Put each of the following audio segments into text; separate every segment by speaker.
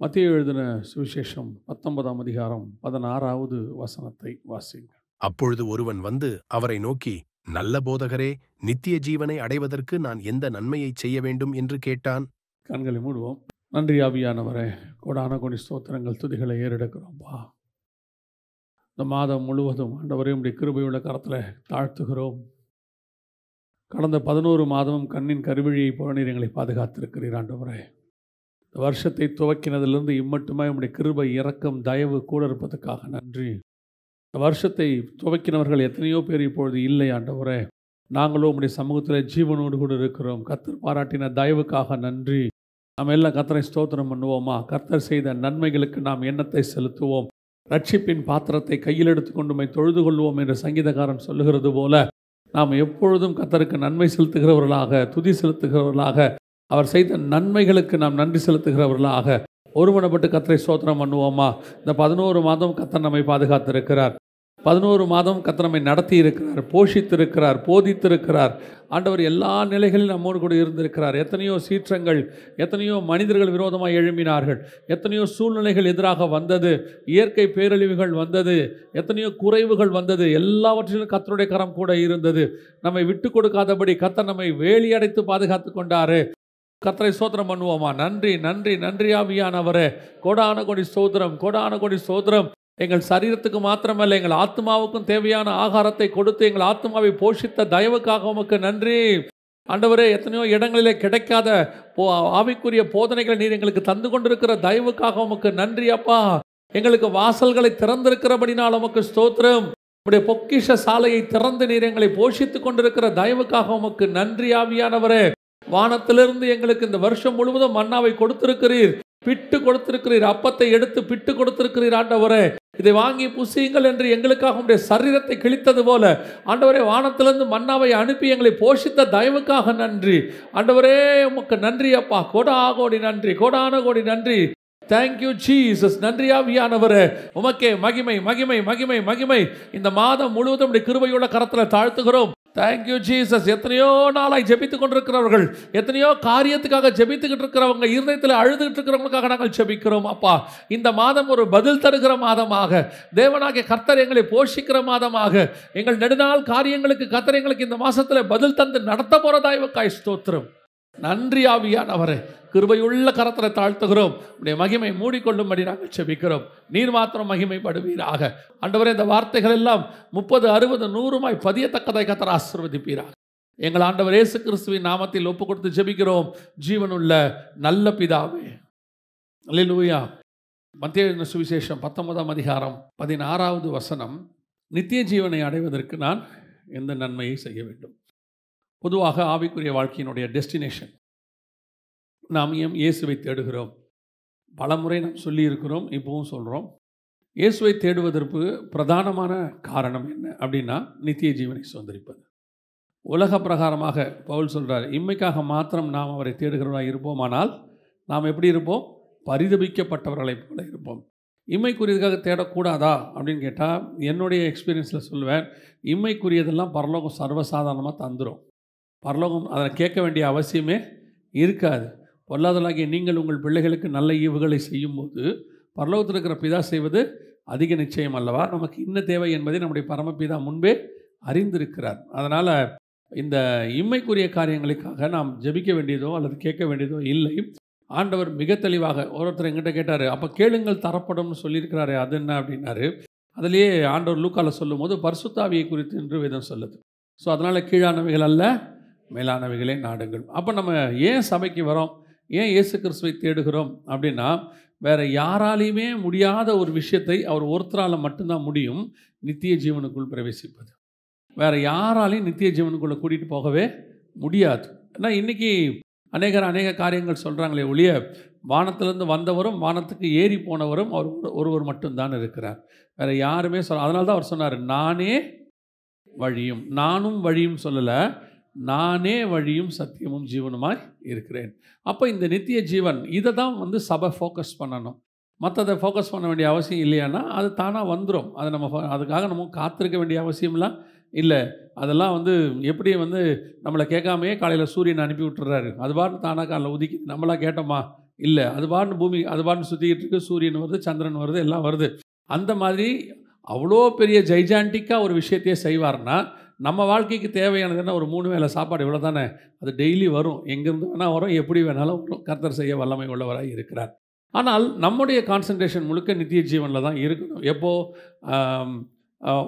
Speaker 1: மத்தேயு எழுதின சுவிசேஷம் 19ஆம் அதிகாரம் 16வது வசனத்தை வாசிங்க.
Speaker 2: அப்பொழுது ஒருவன் வந்து அவரை நோக்கி, நல்ல போதகரே, நித்திய ஜீவனை அடைவதற்கு நான் எந்த நன்மையைச் செய்ய வேண்டும் என்று கேட்டான்.
Speaker 1: கண்களை மூடுவோம். நன்றி ஆவியானவரே, கோடான கோடி ஸ்தோத்திரங்கள் துதிகளை ஏறெடுக்கிறோம்பா. இந்த மாதம் முழுவதும் ஆண்டவரே உம்முடைய கிருபையுள்ள கரத்தில் தாழ்த்துகிறோம். கடந்த 11 மாதமும் கண்ணின் கருவிழியை போல நீர் எங்களை பாதுகாத்திருக்கிறீர் ஆண்டவரே. இந்த வருஷத்தை துவக்கினதிலிருந்து இம்மட்டுமே உம்முடைய கிருபை, இரக்கம், தயவு கூட இருப்பதற்காக நன்றி. இந்த வருஷத்தை துவக்கினவர்கள் எத்தனையோ பேர் இப்பொழுது இல்லை ஆண்டவரே. நாங்களும் உம்முடைய சமூகத்தில் ஜீவனோடு கூட இருக்கிறோம். கர்த்தர் பாராட்டின தயவுக்காக நன்றி. நாம் எல்லாம் கர்த்தரை ஸ்தோத்திரம் பண்ணுவோமா? கர்த்தர் செய்த நன்மைகளுக்கு நாம் எண்ணத்தை செலுத்துவோம். ரட்சிப்பின் பாத்திரத்தை கையில் எடுத்துக்கொண்டு உம்மை தொழுது கொள்வோம் என்று சங்கீதக்காரன் சொல்லுகிறது போல நாம் எப்பொழுதும் கர்த்தருக்கு நன்மை செலுத்துகிறவர்களாக, துதி செலுத்துகிறவர்களாக, அவர் செய்த நன்மைகளுக்கு நாம் நன்றி செலுத்துகிறவர்களாக ஒருமனப்பட்டு கர்த்தரை ஸ்தோத்திரம் பண்ணுவோமா? இந்த 11 மாதம் கர்த்தர் நம்மை பாதுகாத்திருக்கிறார். 11 மாதம் கர்த்தர் நம்மை நடத்தி இருக்கிறார், போஷித்திருக்கிறார், போதித்திருக்கிறார். ஆண்டவர் எல்லா நிலைகளிலும் நம்மோடு கூட இருந்திருக்கிறார். எத்தனையோ சீற்றங்கள், எத்தனையோ மனிதர்கள் விரோதமாக எழும்பினார்கள், எத்தனையோ சூழ்நிலைகள் எதிராக வந்தது, இயற்கை பேரழிவுகள் வந்தது, எத்தனையோ குறைவுகள் வந்தது. எல்லாவற்றிலும் கர்த்தருடைய கரம் கூட இருந்தது. நம்மை விட்டு கொடுக்காதபடி கர்த்தர் நம்மை வேலி அடைத்து பாதுகாத்து கொண்டாரு. கர்த்தரை ஸ்தோத்திரம் பண்ணுவோமா? நன்றி நன்றி நன்றி ஆவியானவரே. கோடான கோடி ஸ்தோத்திரம், கோடான கோடி ஸ்தோத்திரம். எங்கள் சரீரத்துக்கு மாத்திரமல்ல, எங்கள் ஆத்மாவுக்கும் தேவையான ஆகாரத்தை கொடுத்து எங்கள் ஆத்மாவை போஷித்த தயவுக்காக உமக்கு நன்றி ஆண்டவரே. எத்தனையோ இடங்களிலே கிடைக்காத ஆவிக்குரிய போதனைகளை நீர் எங்களுக்கு தந்து கொண்டிருக்கிற தயவுக்காக உமக்கு நன்றி அப்பா. எங்களுக்கு வாசல்களை திறந்திருக்கிறபடினால் உமக்கு ஸ்தோத்திரம். உடைய பொக்கிஷ சாலையை திறந்து நீர் எங்களை போஷித்து கொண்டிருக்கிற தயவுக்காக உமக்கு நன்றி ஆவியானவரே. வானத்திலிருந்து எங்களுக்கு இந்த வருஷம் முழுவதும் மன்னாவை கொடுத்திருக்கிறீர், பிட்டு கொடுத்திருக்கிறீர், அப்பத்தை எடுத்து பிட்டு கொடுத்திருக்கிறீர் ஆண்டவரே. இதை வாங்கி புசியுங்கள் என்று எங்களுக்காக உடைய சரீரத்தை கிழித்தது போல ஆண்டவரே, வானத்திலிருந்து மன்னாவை அனுப்பி எங்களை போஷித்த தயவுக்காக நன்றி ஆண்டவரே. உமக்கு நன்றி அப்பா. கோடான கோடி நன்றி. Thank you Jesus. நன்றி ஆவியானவரே. உமக்கே மகிமை மகிமை மகிமை மகிமை. இந்த மாதம் முழுவதும் கிருபையுள்ள கரத்தில் தாழ்த்துகிறோம். Thank you Jesus. எத்தனையோ நாளாய் ஜெபித்துக் கொண்டிருக்கிறவர்கள், எத்தனையோ காரியத்துக்காக ஜெபித்துக்கிட்டு இருக்கிறவங்க, இருதயத்தில் அழுதுகிட்டு இருக்கிறவங்களுக்காக நாங்கள் ஜெபிக்கிறோம் அப்பா. இந்த மாதம் ஒரு பதில் தருகிற மாதமாக, தேவனாகிய கர்த்தர் எங்களை போஷிக்கிற மாதமாக, எங்கள் நெடுநாள் காரியங்களுக்கு கர்த்தர் எங்களுக்கு இந்த மாசத்தில் பதில் தந்து நடத்த போறதாய் ஸ்தோத்திரம். நன்றி ஆவியானவரே. கிருபையுள்ள கரத்தில் தாழ்த்துகிறோம். உடைய மகிமை மூடிக்கொள்ளும்படி நாங்கள் செபிக்கிறோம். நீர் மாத்திரம் மகிமைப்படுவீராக ஆண்டவரே. இந்த வார்த்தைகள் எல்லாம் 30, 60, 100 பதியத்தக்கதை கர்த்தர் ஆசீர்வதிப்பீராக. எங்கள் ஆண்டவர் இயேசு கிறிஸ்துவின் நாமத்தில் ஒப்பு கொடுத்து ஜெபிக்கிறோம் ஜீவனுள்ள நல்ல பிதாவே. அல்லேலூயா. மத்தேயு சுவிசேஷம் 19ஆம் அதிகாரம் 16வது வசனம். நித்திய ஜீவனை அடைவதற்கு நான் எந்த நன்மையை செய்ய வேண்டும்? பொதுவாக ஆவிக்குரிய வாழ்க்கையினுடைய டெஸ்டினேஷன், நாம் ஏன் இயேசுவை தேடுகிறோம்? பல முறை நாம் சொல்லியிருக்கிறோம், இப்பவும் சொல்கிறோம். இயேசுவை தேடுவதற்கு பிரதானமான காரணம் என்ன அப்படின்னா, நித்திய ஜீவனை சுதந்திரிப்பது. உலக பிரகாரமாக பவுல் சொல்கிறார், இம்மைக்காக மாத்திரம் நாம் அவரை தேடுகிறவர்களாக இருப்போமானால் நாம் எப்படி இருப்போம்? பரிதபிக்கப்பட்டவர்களைப் போல இருப்போம். இம்மைக்குரியதுக்காக தேடக்கூடாதா அப்படின்னு கேட்டால், என்னுடைய எக்ஸ்பீரியன்ஸில் சொல்லுவேன், இம்மைக்குரியதெல்லாம் பரலோகம் சர்வசாதாரணமாக தந்துடும். பரலோகம் அதை கேட்க வேண்டிய அவசியமே இருக்காது. பொல்லாதலாகிய நீங்கள் உங்கள் பிள்ளைகளுக்கு நல்ல ஈவுகளை செய்யும்போது பரலோகத்தில் இருக்கிற பிதா செய்வது அதிக நிச்சயம் அல்லவா? நமக்கு இன்ன தேவை என்பதை நம்முடைய பரமபிதா முன்பே அறிந்திருக்கிறார். அதனால் இந்த இம்மைக்குரிய காரியங்களுக்காக நாம் ஜெபிக்க வேண்டியதோ அல்லது கேட்க வேண்டியதோ இல்லை. ஆண்டவர் மிக தெளிவாக, ஒருத்தர் எங்கிட்ட கேட்டார், அப்போ கேளுங்கள் தரப்படும்னு சொல்லியிருக்கிறாரு, அது என்ன அப்படின்னாரு. அதிலேயே ஆண்டவர் லூக்கால சொல்லும் போது பரிசுத்த ஆவியை குறித்து என்று வேதம் சொல்லுது. ஸோ அதனால் கீழானவைகள் அல்ல, மேலானவைகளே நாடுங்கள். அப்போ நம்ம ஏன் சபைக்கு வரோம், ஏன் இயேசு கிறிஸ்துவை தேடுகிறோம் அப்படின்னா, வேறு யாராலையுமே முடியாத ஒரு விஷயத்தை அவர் ஒருத்தரால் மட்டும்தான் முடியும், நித்திய ஜீவனுக்குள் பிரவேசிப்பது. வேறு யாராலையும் நித்திய ஜீவனுக்குள்ளே கூட்டிகிட்டு போகவே முடியாது. ஏன்னா இன்றைக்கி அநேக காரியங்கள் சொல்கிறாங்களே ஒழிய, வானத்திலிருந்து வந்தவரும் வானத்துக்கு ஏறி போனவரும் அவர் ஒருவர் மட்டும்தான் இருக்கிறார். வேறு யாருமே அதனால தான் அவர் சொன்னார், நானே வழியும். நானும் வழியும் சொல்லலை, நானே வழியும் சத்தியமும் ஜீவனுமாய் இருக்கிறேன். அப்போ இந்த நித்திய ஜீவன் இதை தான் சபை ஃபோக்கஸ் பண்ணணும். மற்றதை ஃபோக்கஸ் பண்ண வேண்டிய அவசியம் இல்லையானா அது தானாக வந்துடும். அதை நம்ம அதுக்காக நம்ம காத்திருக்க வேண்டிய அவசியம்லாம் இல்லை. அதெல்லாம் எப்படி நம்மளை கேட்காமையே காலையில் சூரியனை அனுப்பி விட்டுறாரு, அது பாட்டு தானாக காலையில் உதிக்கி நம்மளாக கேட்டோமா? இல்லை. அது பாட்டுன்னு பூமி அது பாட்டுன்னு சுற்றிக்கிட்டு இருக்குது. சூரியன் வருது, சந்திரன் வருது, எல்லாம் வருது. அந்த மாதிரி அவ்வளோ பெரிய ஜைஜாண்டிக்காக ஒரு விஷயத்தையே செய்வார்னா, நம்ம வாழ்க்கைக்கு தேவையானது என்ன? ஒரு 3 வேளை சாப்பாடு இவ்வளோ தானே. அது டெய்லி வரும், எங்கேருந்து வேணால் வரும், எப்படி வேணாலும் வரும். கர்த்தர் செய்ய வல்லமை உள்ளவராக இருக்கிறார். ஆனால் நம்முடைய கான்சன்ட்ரேஷன் முழுக்க நித்திய ஜீவனில் தான் இருக்கணும். எப்போ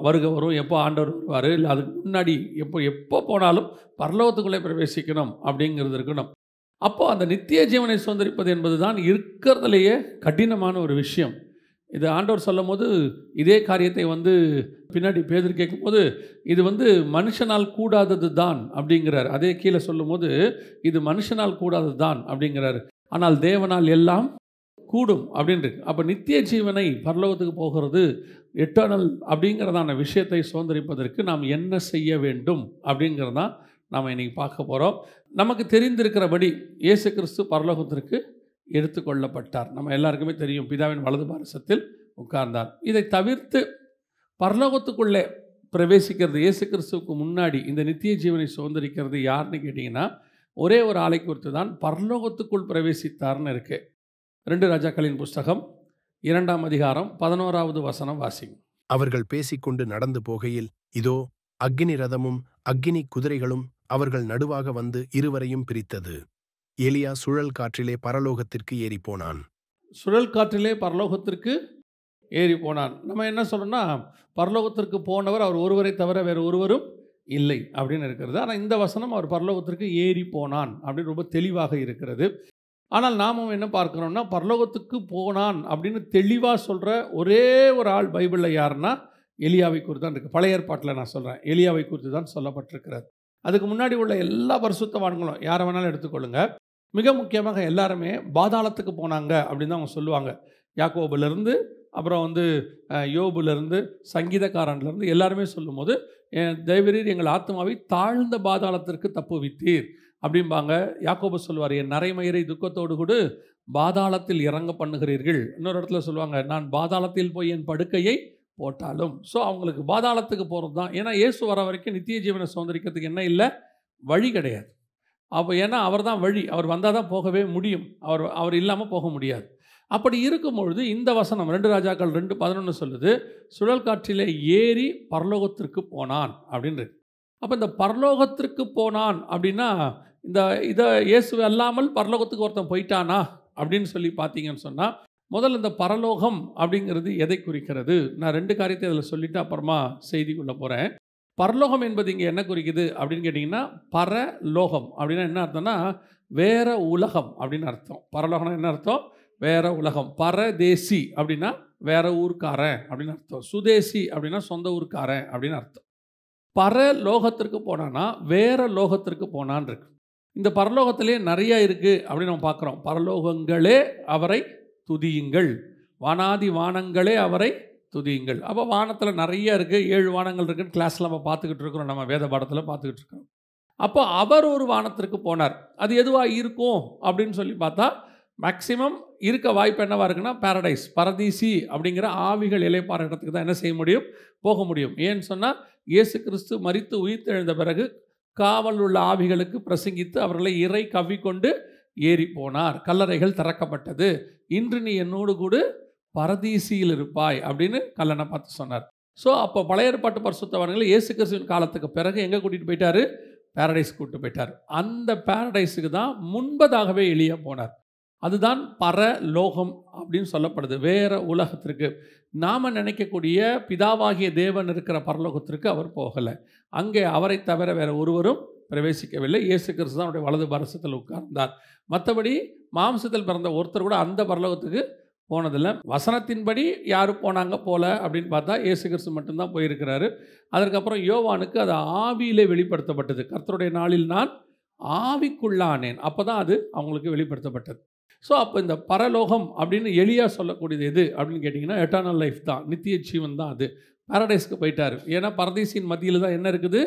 Speaker 1: வருகை வரும், எப்போ ஆண்டவர் வருவார், இல்லை அதுக்கு முன்னாடி எப்போ போனாலும் பரலோகத்துக்குள்ளே பிரவேசிக்கணும் அப்படிங்கிறது இருக்கணும். அப்போது அந்த நித்திய ஜீவனை சுதந்திரிப்பது என்பது தான் இருக்கிறதுலையே கடினமான ஒரு விஷயம். இது ஆண்டவர் சொல்லும் போது இதே காரியத்தை பின்னாடி பேதுரு கேட்கும்போது இது மனுஷனால் கூடாதது தான் அப்படிங்கிறார். அதே கீழே சொல்லும் போது இது மனுஷனால் கூடாதது தான் அப்படிங்கிறார். ஆனால் தேவனால் எல்லாம் கூடும் அப்படின்ட்டு. அப்போ நித்திய ஜீவனை பரலோகத்துக்கு போகிறது எட்டர்னல் அப்படிங்கிறதான விஷயத்தை சுதந்திரிப்பதற்கு நாம் என்ன செய்ய வேண்டும் அப்படிங்கிறதான் நாம் இன்றைக்கி பார்க்க போகிறோம். நமக்கு தெரிந்திருக்கிறபடி இயேசு கிறிஸ்து பரலோகத்திற்கு எடுத்துக்கொள்ளப்பட்டார். நம்ம எல்லாருக்குமே தெரியும், பிதாவின் வலது பாரசத்தில் உட்கார்ந்தார். இதை தவிர்த்து பரலோகத்துக்குள்ளே பிரவேசிக்கிறது, இயேசு கிறிஸ்துவுக்கு முன்னாடி இந்த நித்திய ஜீவனை சுதந்திரிக்கிறது யாருன்னு கேட்டிங்கன்னா, ஒரே ஒரு ஆளை குறித்து தான் பரலோகத்துக்குள் பிரவேசித்தார்னு இருக்கு. 2 ராஜாக்களின் புஸ்தகம் 2ஆம் அதிகாரம் 11வது வசனம் வாசிங்க.
Speaker 2: அவர்கள் பேசிக்கொண்டு நடந்து போகையில், இதோ அக்கினி ரதமும் அக்கினி குதிரைகளும் அவர்கள் நடுவாக வந்து இருவரையும் பிரித்தது. எலியா சுழல் காற்றிலே பரலோகத்திற்கு ஏறிப்போனான்.
Speaker 1: சுழல் காற்றிலே பரலோகத்திற்கு ஏறி போனான். நம்ம என்ன சொல்லணும்னா, பரலோகத்திற்கு போனவர் அவர் ஒருவரை தவிர வேறு ஒருவரும் இல்லை அப்படின்னு இருக்கிறது. ஆனால் இந்த வசனம் அவர் பரலோகத்திற்கு ஏறி போனான் அப்படின்னு ரொம்ப தெளிவாக இருக்கிறது. ஆனால் நாமும் என்ன பார்க்குறோம்னா, பரலோகத்துக்கு போனான் அப்படின்னு தெளிவாக சொல்கிற ஒரே ஒரு ஆள் பைபிளில் யாருன்னா எலியாவை குறித்து தான் இருக்குது. பழைய ஏற்பாட்டில் நான் சொல்கிறேன், எலியாவை குறித்து தான் சொல்லப்பட்டிருக்கிறது. அதுக்கு முன்னாடி உள்ள எல்லா பரிசுத்தவான்களும் யாரை வேணாலும் எடுத்துக்கொள்ளுங்க, மிக முக்கியமாக எல்லாருமே பாதாளத்துக்கு போனாங்க அப்படின்னு தான் அவங்க சொல்லுவாங்க. யாக்கோபுலேருந்து அப்புறம் யோபுலேருந்து சங்கீதக்காரன்லேருந்து எல்லாருமே சொல்லும்போது, தேவரீர் எங்கள் ஆத்மாவை தாழ்ந்த பாதாளத்திற்கு தப்புவித்தீர் அப்படிம்பாங்க. யாக்கோபு சொல்லுவார், என் நரைமயிரை துக்கத்தோடு கூட பாதாளத்தில் இறங்க பண்ணுகிறீர்கள். இன்னொரு இடத்துல சொல்லுவாங்க, நான் பாதாளத்தில் போய் என் படுக்கையை போட்டாலும். ஸோ அவங்களுக்கு பாதாளத்துக்கு போகிறது தான். ஏன்னா இயேசு வர வரைக்கும் நித்திய ஜீவனை சுதந்திரிக்கிறதுக்கு என்ன இல்லை, வழி கிடையாது. அப்போ ஏன்னா அவர் தான் வழி, அவர் வந்தால் தான் போகவே முடியும், அவர் இல்லாமல் போக முடியாது. அப்படி இருக்கும்பொழுது இந்த வசனம் 2 ராஜாக்கள் 2:11 சொல்லுது, சுழல் காற்றிலே ஏறி பரலோகத்திற்கு போனான் அப்படின்றது. அப்போ இந்த பரலோகத்திற்கு போனான் அப்படின்னா, இதை இயேசு அல்லாமல் பரலோகத்துக்கு ஒருத்தன் போயிட்டானா அப்படின்னு சொல்லி பார்த்தீங்கன்னு சொன்னால், முதல்ல இந்த பரலோகம் அப்படிங்கிறது எதை குறிக்கிறது? நான் 2 காரியத்தை அதில் சொல்லிவிட்டு அப்புறமா செய்திக்குள்ளே போகிறேன். பரலோகம் என்பது இங்கே என்ன குறிக்குது அப்படின்னு கேட்டிங்கன்னா, பரலோகம் அப்படின்னா என்ன அர்த்தம்னா வேற உலகம் அப்படின்னு அர்த்தம். பரலோகம்னா என்ன அர்த்தம்? வேற உலகம். பரதேசி அப்படின்னா வேற ஊர்க்காரன் அப்படின்னு அர்த்தம். சுதேசி அப்படின்னா சொந்த ஊர்க்காரன் அப்படின்னு அர்த்தம். பரலோகத்திற்கு போனான்னா வேற லோகத்திற்கு போனான் இருக்கு. இந்த பரலோகத்திலே நிறைய இருக்குது அப்படின்னு நம்ம பார்க்குறோம். பரலோகங்களே அவரை துதியுங்கள், வானாதி வானங்களே அவரை துதியுங்கள். அப்போ வானத்தில் நிறைய இருக்குது, 7 வானங்கள் இருக்குன்னு கிளாஸில் நம்ம பார்த்துக்கிட்டு இருக்கிறோம், நம்ம வேத பாடத்தில் பார்த்துக்கிட்டு இருக்கிறோம். அப்போ அவர் ஒரு வானத்திற்கு போனார். அது எதுவாக இருக்கும் அப்படின்னு சொல்லி பார்த்தா, மேக்சிமம் இருக்க வாய்ப்பு என்னவாக இருக்குன்னா பாரடைஸ், பரதீசி அப்படிங்கிற ஆவிகள் இளைப்பாற இடத்துக்கு தான் என்ன செய்ய முடியும், போக முடியும். ஏன்னு சொன்னால் இயேசு கிறிஸ்து மரித்து உயிர்த்தெழுந்த பிறகு காவல் உள்ள ஆவிகளுக்கு பிரசங்கித்து அவர்களை இறை கவ்விக்கொண்டு ஏறி போனார். கல்லறைகள் திறக்கப்பட்டது. இன்று நீ என்னோடு கூட பரதீசியில் இருப்பாய் அப்படின்னு கல்லனை பார்த்து சொன்னார். ஸோ அப்போ பழைய ஏற்பாட்டு பரிசுத்தவான்களை இயேசு கிறிஸ்துவின் காலத்துக்கு பிறகு எங்கே கூட்டிகிட்டு போயிட்டார்? பாரடைஸ் கூப்பிட்டு போயிட்டார். அந்த பாரடைஸுக்கு தான் முன்பதாகவே எலியா போனார். அதுதான் பரலோகம் அப்படின்னு சொல்லப்படுது. வேற உலகத்திற்கு, நாம் நினைக்கக்கூடிய பிதாவாகிய தேவன் இருக்கிற பரலோகத்திற்கு அவர் போகலை. அங்கே அவரை தவிர வேறு ஒருவரும் பிரவேசிக்கவில்லை. இயேசு கிறிஸ்து தான் அவருடைய வலது பாரசத்தில் உட்கார்ந்தார். மற்றபடி மாம்சத்தில் பிறந்த ஒருத்தர் கூட அந்த பரலோகத்துக்கு போனதில்லை. வசனத்தின்படி யார் போனாங்க போல அப்படின்னு பார்த்தா இயேசு கிறிஸ்து மட்டும்தான் போயிருக்கிறாரு. அதற்கப்புறம் யோவானுக்கு அது ஆவியிலே வெளிப்படுத்தப்பட்டது. கர்த்தருடைய நாளில் நான் ஆவிக்குள்ளானேன், அப்போ தான் அது அவங்களுக்கு வெளிப்படுத்தப்பட்டது. ஸோ அப்போ இந்த பரலோகம் அப்படின்னு எலியா சொல்லக்கூடியது எது அப்படின்னு கேட்டிங்கன்னா, எட்டர்னல் லைஃப் தான், நித்திய ஜீவன் தான். அது பாரடைஸ்க்கு போயிட்டார். ஏன்னா பரதீசின் மத்தியில் தான் என்ன இருக்குது,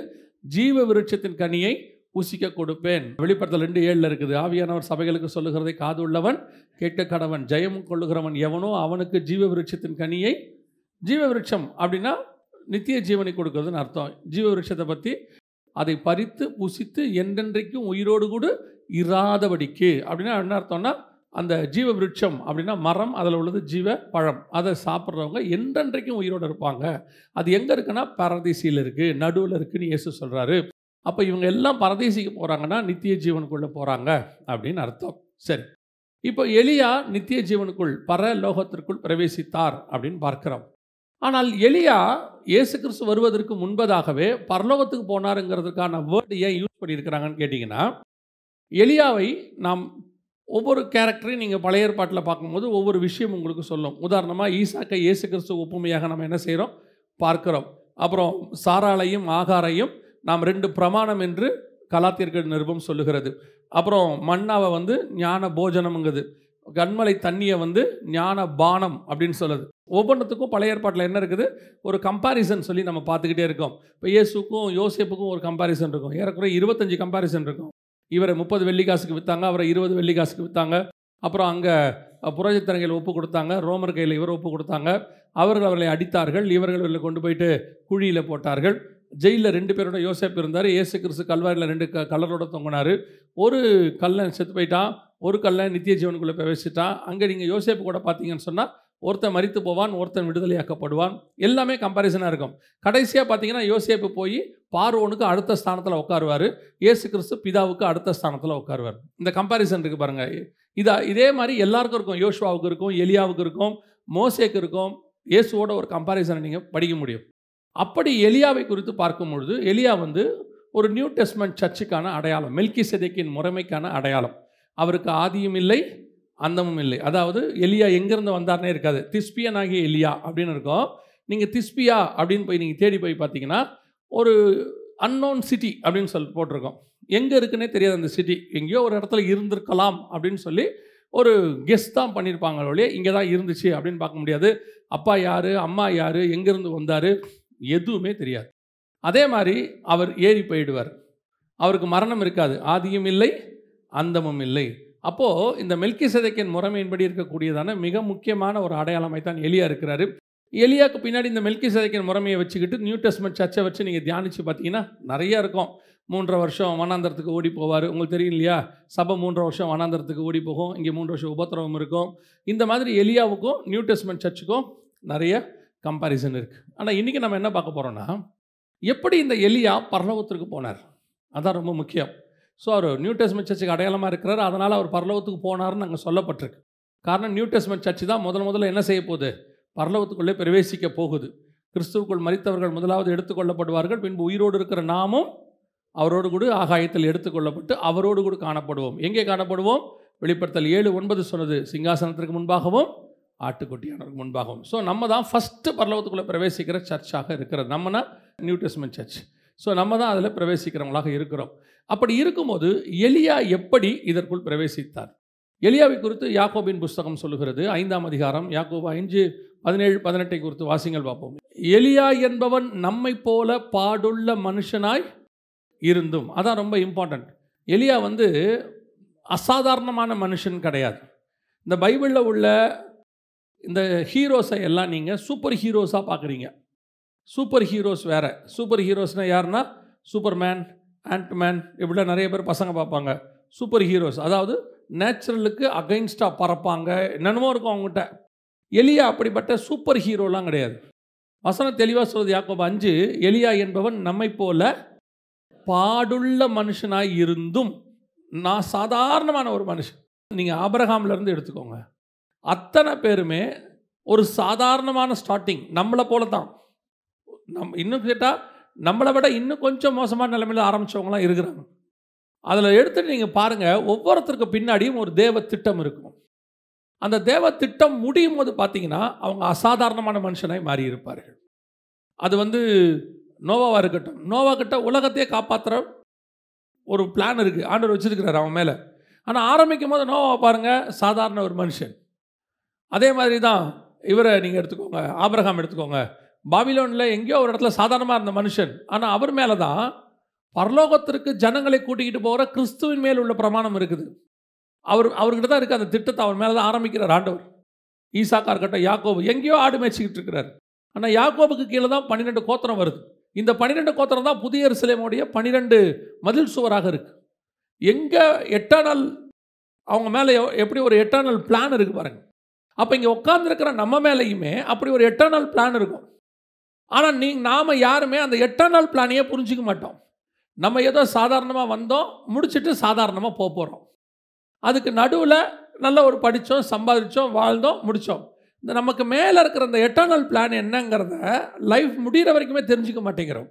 Speaker 1: ஜீவ விருட்சத்தின் கனியை புசிக்க கொடுப்பேன். வெளிப்படுத்தல் 2:7 இருக்குது, ஆவியானவர் சபைகளுக்கு சொல்லுகிறதை காது உள்ளவன் கேட்க கடவன், ஜெயம் கொள்ளுகிறவன் எவனோ அவனுக்கு ஜீவ விருட்சத்தின் கனியை, ஜீவ விருட்சம் அப்படின்னா நித்திய ஜீவனை கொடுக்குறதுன்னு அர்த்தம். ஜீவ விருட்சத்தை பற்றி அதை பறித்து புசித்து என்றென்றைக்கும் உயிரோடு கூட இராதபடிக்கு அப்படின்னா என்ன அர்த்தம்னா, அந்த ஜீவ விருட்சம் அப்படின்னா மரம், அதில் உள்ளது ஜீவ பழம். அதை சாப்பிட்றவங்க என்றென்றைக்கும் உயிரோடு இருப்பாங்க. அது எங்கே இருக்குன்னா பரதீசியில் இருக்குது, நடுவில் இருக்குதுன்னு இயேசு சொல்கிறாரு. அப்போ இவங்க எல்லாம் பரதீசிக்கு போகிறாங்கன்னா நித்திய ஜீவனுக்குள்ளே போகிறாங்க அப்படின்னு அர்த்தம். சரி, இப்போ எலியா நித்திய ஜீவனுக்குள் பரலோகத்திற்குள் பிரவேசித்தார் அப்படின்னு பார்க்கிறோம். ஆனால் எலியா இயேசு கிறிஸ்து வருவதற்கு முன்பதாகவே பரலோகத்துக்கு போனாருங்கிறதுக்கான வேர்டு ஏன் யூஸ் பண்ணியிருக்கிறாங்கன்னு கேட்டிங்கன்னா, எலியாவை நாம் ஒவ்வொரு கேரக்டரையும் நீங்கள் பழைய ஏற்பாட்டில் பார்க்கும்போது ஒவ்வொரு விஷயம் உங்களுக்கு சொல்லும். உதாரணமாக ஈசாக்கை இயேசு கிறிஸ்து ஒப்புமையாக நம்ம என்ன செய்கிறோம் பார்க்கிறோம். அப்புறம் சாராளையும் ஆகாரையும் நாம் 2 பிரமாணம் என்று கலாத்தியர்கள் நிருபம் சொல்லுகிறது. அப்புறம் மன்னாவை ஞான போஜனம்ங்குது, கண்மலை தண்ணியை ஞான பானம் அப்படின்னு சொல்லுது. ஒவ்வொன்றுத்துக்கும் பழைய ஏற்பாட்டில் என்ன இருக்குது, ஒரு கம்பாரிசன் சொல்லி நம்ம பார்த்துக்கிட்டே இருக்கோம். இப்போ இயேசுக்கும் யோசேப்புக்கும் ஒரு கம்பாரிசன் இருக்கும், ஏறக்குறைய 25 கம்பாரிசன் இருக்கும். இவரை 30 வெள்ளிக்காசுக்கு விற்றாங்க, அவரை 20 வெள்ளிக்காசுக்கு விற்றாங்க. அப்புறம் அங்கே புரோஜத்தர் கையில் ஒப்பு கொடுத்தாங்க, ரோமர் கையில் இவர் ஒப்பு கொடுத்தாங்க. அவர்கள் அவர்களை அடித்தார்கள், இவர்களை கொண்டு போயிட்டு குழியில் போட்டார்கள். ஜெயிலில் 2 பேரோட யோசேப்பு இருந்தார். இயேசு கிறிஸ்து கல்வாரியில் 2 கல்லரோட தொங்கினார். ஒரு கல்லன் செத்து போயிட்டான், ஒரு கல்லன் நித்திய ஜீவனுக்குள்ளே பிரவேசிட்டான். அங்கே நீங்கள் யோசேப்பு கூட பார்த்தீங்கன்னு சொன்னால் ஒருத்தன் மரித்து போவான், ஒருத்தன் விடுதலையாக்கப்படுவான். எல்லாமே கம்பாரிசனாக இருக்கும். கடைசியாக பார்த்தீங்கன்னா யோசேப்பு போய் பார்வோனுக்கு அடுத்த ஸ்தானத்தில் உட்காருவார், இயேசு கிறிஸ்து பிதாவுக்கு அடுத்த ஸ்தானத்தில் உட்காருவார். இந்த கம்பாரிசன் இருக்குது பாருங்கள். இதே மாதிரி எல்லாருக்கும் இருக்கும். யோசுவாவுக்கு இருக்கும், எலியாவுக்கு இருக்கும், மோசேக்கு இருக்கும். இயேசுவோட ஒரு கம்பாரிசனை நீங்கள் படிக்க முடியும். அப்படி எலியாவை குறித்து பார்க்கும் பொழுது எலியா ஒரு நியூ டெஸ்ட்மெண்ட் சர்ச்சுக்கான அடையாளம், மெல்கிசேதேக்கின் முறைமைக்கான அடையாளம். அவருக்கு ஆதியும் இல்லை அந்தமும் இல்லை. அதாவது எலியா எங்கேருந்து வந்தார்னே இருக்காது. திஸ்பியனாகிய எலியா அப்படின்னு இருக்கும். நீங்கள் திஸ்பியா அப்படின்னு போய் நீங்கள் தேடி போய் பார்த்தீங்கன்னா ஒரு அன்னோன் சிட்டி அப்படின்னு சொல்லி போட்டிருக்கோம். எங்கே இருக்குன்னே தெரியாது அந்த சிட்டி. எங்கேயோ ஒரு இடத்துல இருந்திருக்கலாம் அப்படின்னு சொல்லி ஒரு கெஸ் தான் பண்ணியிருப்பாங்க ஒழிய இங்கே தான் இருந்துச்சு அப்படின்னு பார்க்க முடியாது. அப்பா யார், அம்மா யார், எங்கேருந்து வந்தார், எதுவுமே தெரியாது. அதே மாதிரி அவர் ஏறி போயிடுவார். அவருக்கு மரணம் இருக்காது, ஆதியும் இல்லை அந்தமும் இல்லை. அப்போது இந்த மெல்கிசேதேக்கின் முறைமையின்படி இருக்கக்கூடியதான மிக முக்கியமான ஒரு அடையாளமை தான் எலியா இருக்கிறாரு. எலியாவுக்கு பின்னாடி இந்த மெல்கிசேதேக்கின் முறைமையை வச்சுக்கிட்டு நியூ டெஸ்ட்மெண்ட் சர்ச்சை வச்சு நீங்கள் தியானித்து பார்த்தீங்கன்னா நிறையா இருக்கும். 3 வருஷம் வனாந்தரத்துக்கு ஓடி போவார். உங்களுக்கு தெரியும் இல்லையா, சபை 3 வருஷம் வனாந்தரத்துக்கு ஓடி போகும். இங்கே 3 வருஷம் உபத்திரவம் இருக்கும். இந்த மாதிரி எலியாவுக்கும் நியூ டெஸ்ட்மெண்ட் சர்ச்சுக்கும் நிறைய கம்பாரிசன் இருக்குது. ஆனால் இன்றைக்கி நம்ம என்ன பார்க்க போகிறோன்னா, எப்படி இந்த எலியா பரலோகத்திற்கு போனார், அதான் ரொம்ப முக்கியம். ஸோ அவர் நியூ டெஸ்ட்மெண்ட் சர்ச்சுக்கு அடையாளமாக இருக்கிறார். அதனால் அவர் பரலோகத்துக்கு போனார்னு அங்கே சொல்லப்பட்டிருக்கு. காரணம் நியூ டெஸ்ட்மெண்ட் சர்ச்சு தான் முதல்ல என்ன செய்ய போகுது, பரலோகத்துக்குள்ளே பிரவேசிக்க போகுது. கிறிஸ்துவுக்குள் மரித்தவர்கள் முதலாவது எடுத்துக்கொள்ளப்படுவார்கள், பின்பு உயிரோடு இருக்கிற நாமும் அவரோடு கூட ஆகாயத்தில் எடுத்துக்கொள்ளப்பட்டு அவரோடு கூட காணப்படுவோம். எங்கே காணப்படுவோம்? வெளிப்படுத்தல் 7:9 சொன்னது, சிங்காசனத்திற்கு முன்பாகவும் ஆட்டுக்குட்டியானவருக்கு முன்பாகவும். ஸோ நம்ம தான் ஃபஸ்ட்டு பரலோகத்துக்குள்ளே பிரவேசிக்கிற சர்ச்சாக இருக்கிறது. நம்மனா நியூ டெஸ்ட்மெண்ட் சர்ச். ஸோ நம்ம தான் அதில் பிரவேசிக்கிறவங்களாக இருக்கிறோம். அப்படி இருக்கும்போது எலியா எப்படி இதற்குள் பிரவேசித்தார்? எலியாவை குறித்து யாக்கோபின் புஸ்தகம் சொல்லுகிறது, 5ஆம் அதிகாரம், யாக்கோபு 5:17-18 குறித்து வாசிங்கள் பார்ப்போம். எலியா என்பவன் நம்மை போல பாடுள்ள மனுஷனாய் இருந்தும், அதான் ரொம்ப இம்பார்ட்டண்ட். எலியா அசாதாரணமான மனுஷன் கிடையாது. இந்த பைபிளில் உள்ள இந்த ஹீரோஸை எல்லாம் நீங்கள் சூப்பர் ஹீரோஸாக பார்க்குறீங்க. சூப்பர் ஹீரோஸ் வேறு. சூப்பர் ஹீரோஸ்னால் யாருன்னா சூப்பர்மேன், ஆண்ட்மேன், இப்படிலாம் நிறைய பேர் பசங்க பார்ப்பாங்க. சூப்பர் ஹீரோஸ் அதாவது நேச்சுரலுக்கு அகைன்ஸ்டாக பறப்பாங்க, என்னென்னமோ இருக்கும் அவங்ககிட்ட. எலியா அப்படிப்பட்ட சூப்பர் ஹீரோலாம் கிடையாது. வசனம் தெளிவாக சொல்வது யாக்கோபு 5, எலியா என்பவன் நம்மை போல பாடுள்ள மனுஷனாய் இருந்தும், நான் சாதாரணமான ஒரு மனுஷன். நீங்கள் ஆபிரகாம்லேருந்து எடுத்துக்கோங்க, அத்தனை பேருமே ஒரு சாதாரணமான ஸ்டார்டிங், நம்மளை போல தான். இன்னும் கேட்டால் நம்மளை விட இன்னும் கொஞ்சம் மோசமான நிலைமையில் ஆரம்பித்தவங்களாம் இருக்கிறாங்க. அதில் எடுத்துகிட்டு நீங்கள் பாருங்கள், ஒவ்வொருத்தருக்கு பின்னாடியும் ஒரு தேவ திட்டம் இருக்கும். அந்த தேவ திட்டம் முடியும் போது பார்த்தீங்கன்னா அவங்க அசாதாரணமான மனுஷனாய் மாறி இருப்பார்கள். அது நோவாவாக இருக்கட்டும். நோவா கிட்ட உலகத்தையே காப்பாற்றுற ஒரு பிளான் இருக்குது, ஆண்டவர் வச்சுருக்கிறார் அவன் மேலே. ஆனால் ஆரம்பிக்கும் போது நோவாவை பாருங்கள், சாதாரண ஒரு மனுஷன். அதே மாதிரி தான் இவரை நீங்கள் எடுத்துக்கோங்க, ஆபிரகாம் எடுத்துக்கோங்க. பாபிலோனில் எங்கேயோ ஒரு இடத்துல சாதாரணமாக இருந்த மனுஷன். ஆனால் அவர் மேலே தான் பரலோகத்திற்கு ஜனங்களை கூட்டிக்கிட்டு போகிற கிறிஸ்துவின் மேல் உள்ள பிரமாணம் இருக்குது. அவர்கிட்ட தான் இருக்குது அந்த திட்டத்தை. அவர் மேலே தான் ஆரம்பிக்கிறார் ஆண்டவர். ஈசாக்கா இருக்கட்டும், யாக்கோபு எங்கேயோ ஆடு மேய்ச்சிக்கிட்டு இருக்கிறார். ஆனால் யாக்கோபுக்கு கீழே தான் 12 கோத்திரம் வருது. இந்த 12 கோத்திரம் தான் புதிய எருசலேமுடைய 12 மதில் சுவராக இருக்குது. எங்கே எட்டர்னல் அவங்க மேலே எப்படி ஒரு எட்டர்னல் பிளான் இருக்குது பாருங்க. அப்போ இங்கே உட்காந்துருக்கிற நம்ம மேலேயுமே அப்படி ஒரு எட்டர்னல் பிளான் இருக்கும். ஆனால் நாம் யாருமே அந்த எட்டர்னல் பிளானையே புரிஞ்சிக்க மாட்டோம். நம்ம ஏதோ சாதாரணமாக வந்தோம், முடிச்சுட்டு சாதாரணமாக போகிறோம். அதுக்கு நடுவில் நல்ல ஒரு படித்தோம், சம்பாதிச்சோம், வாழ்ந்தோம், முடித்தோம். இந்த நமக்கு மேலே இருக்கிற இந்த எட்டர்னல் பிளான் என்னங்கிறத லைஃப் முடிகிற வரைக்குமே தெரிஞ்சுக்க மாட்டேங்கிறோம்.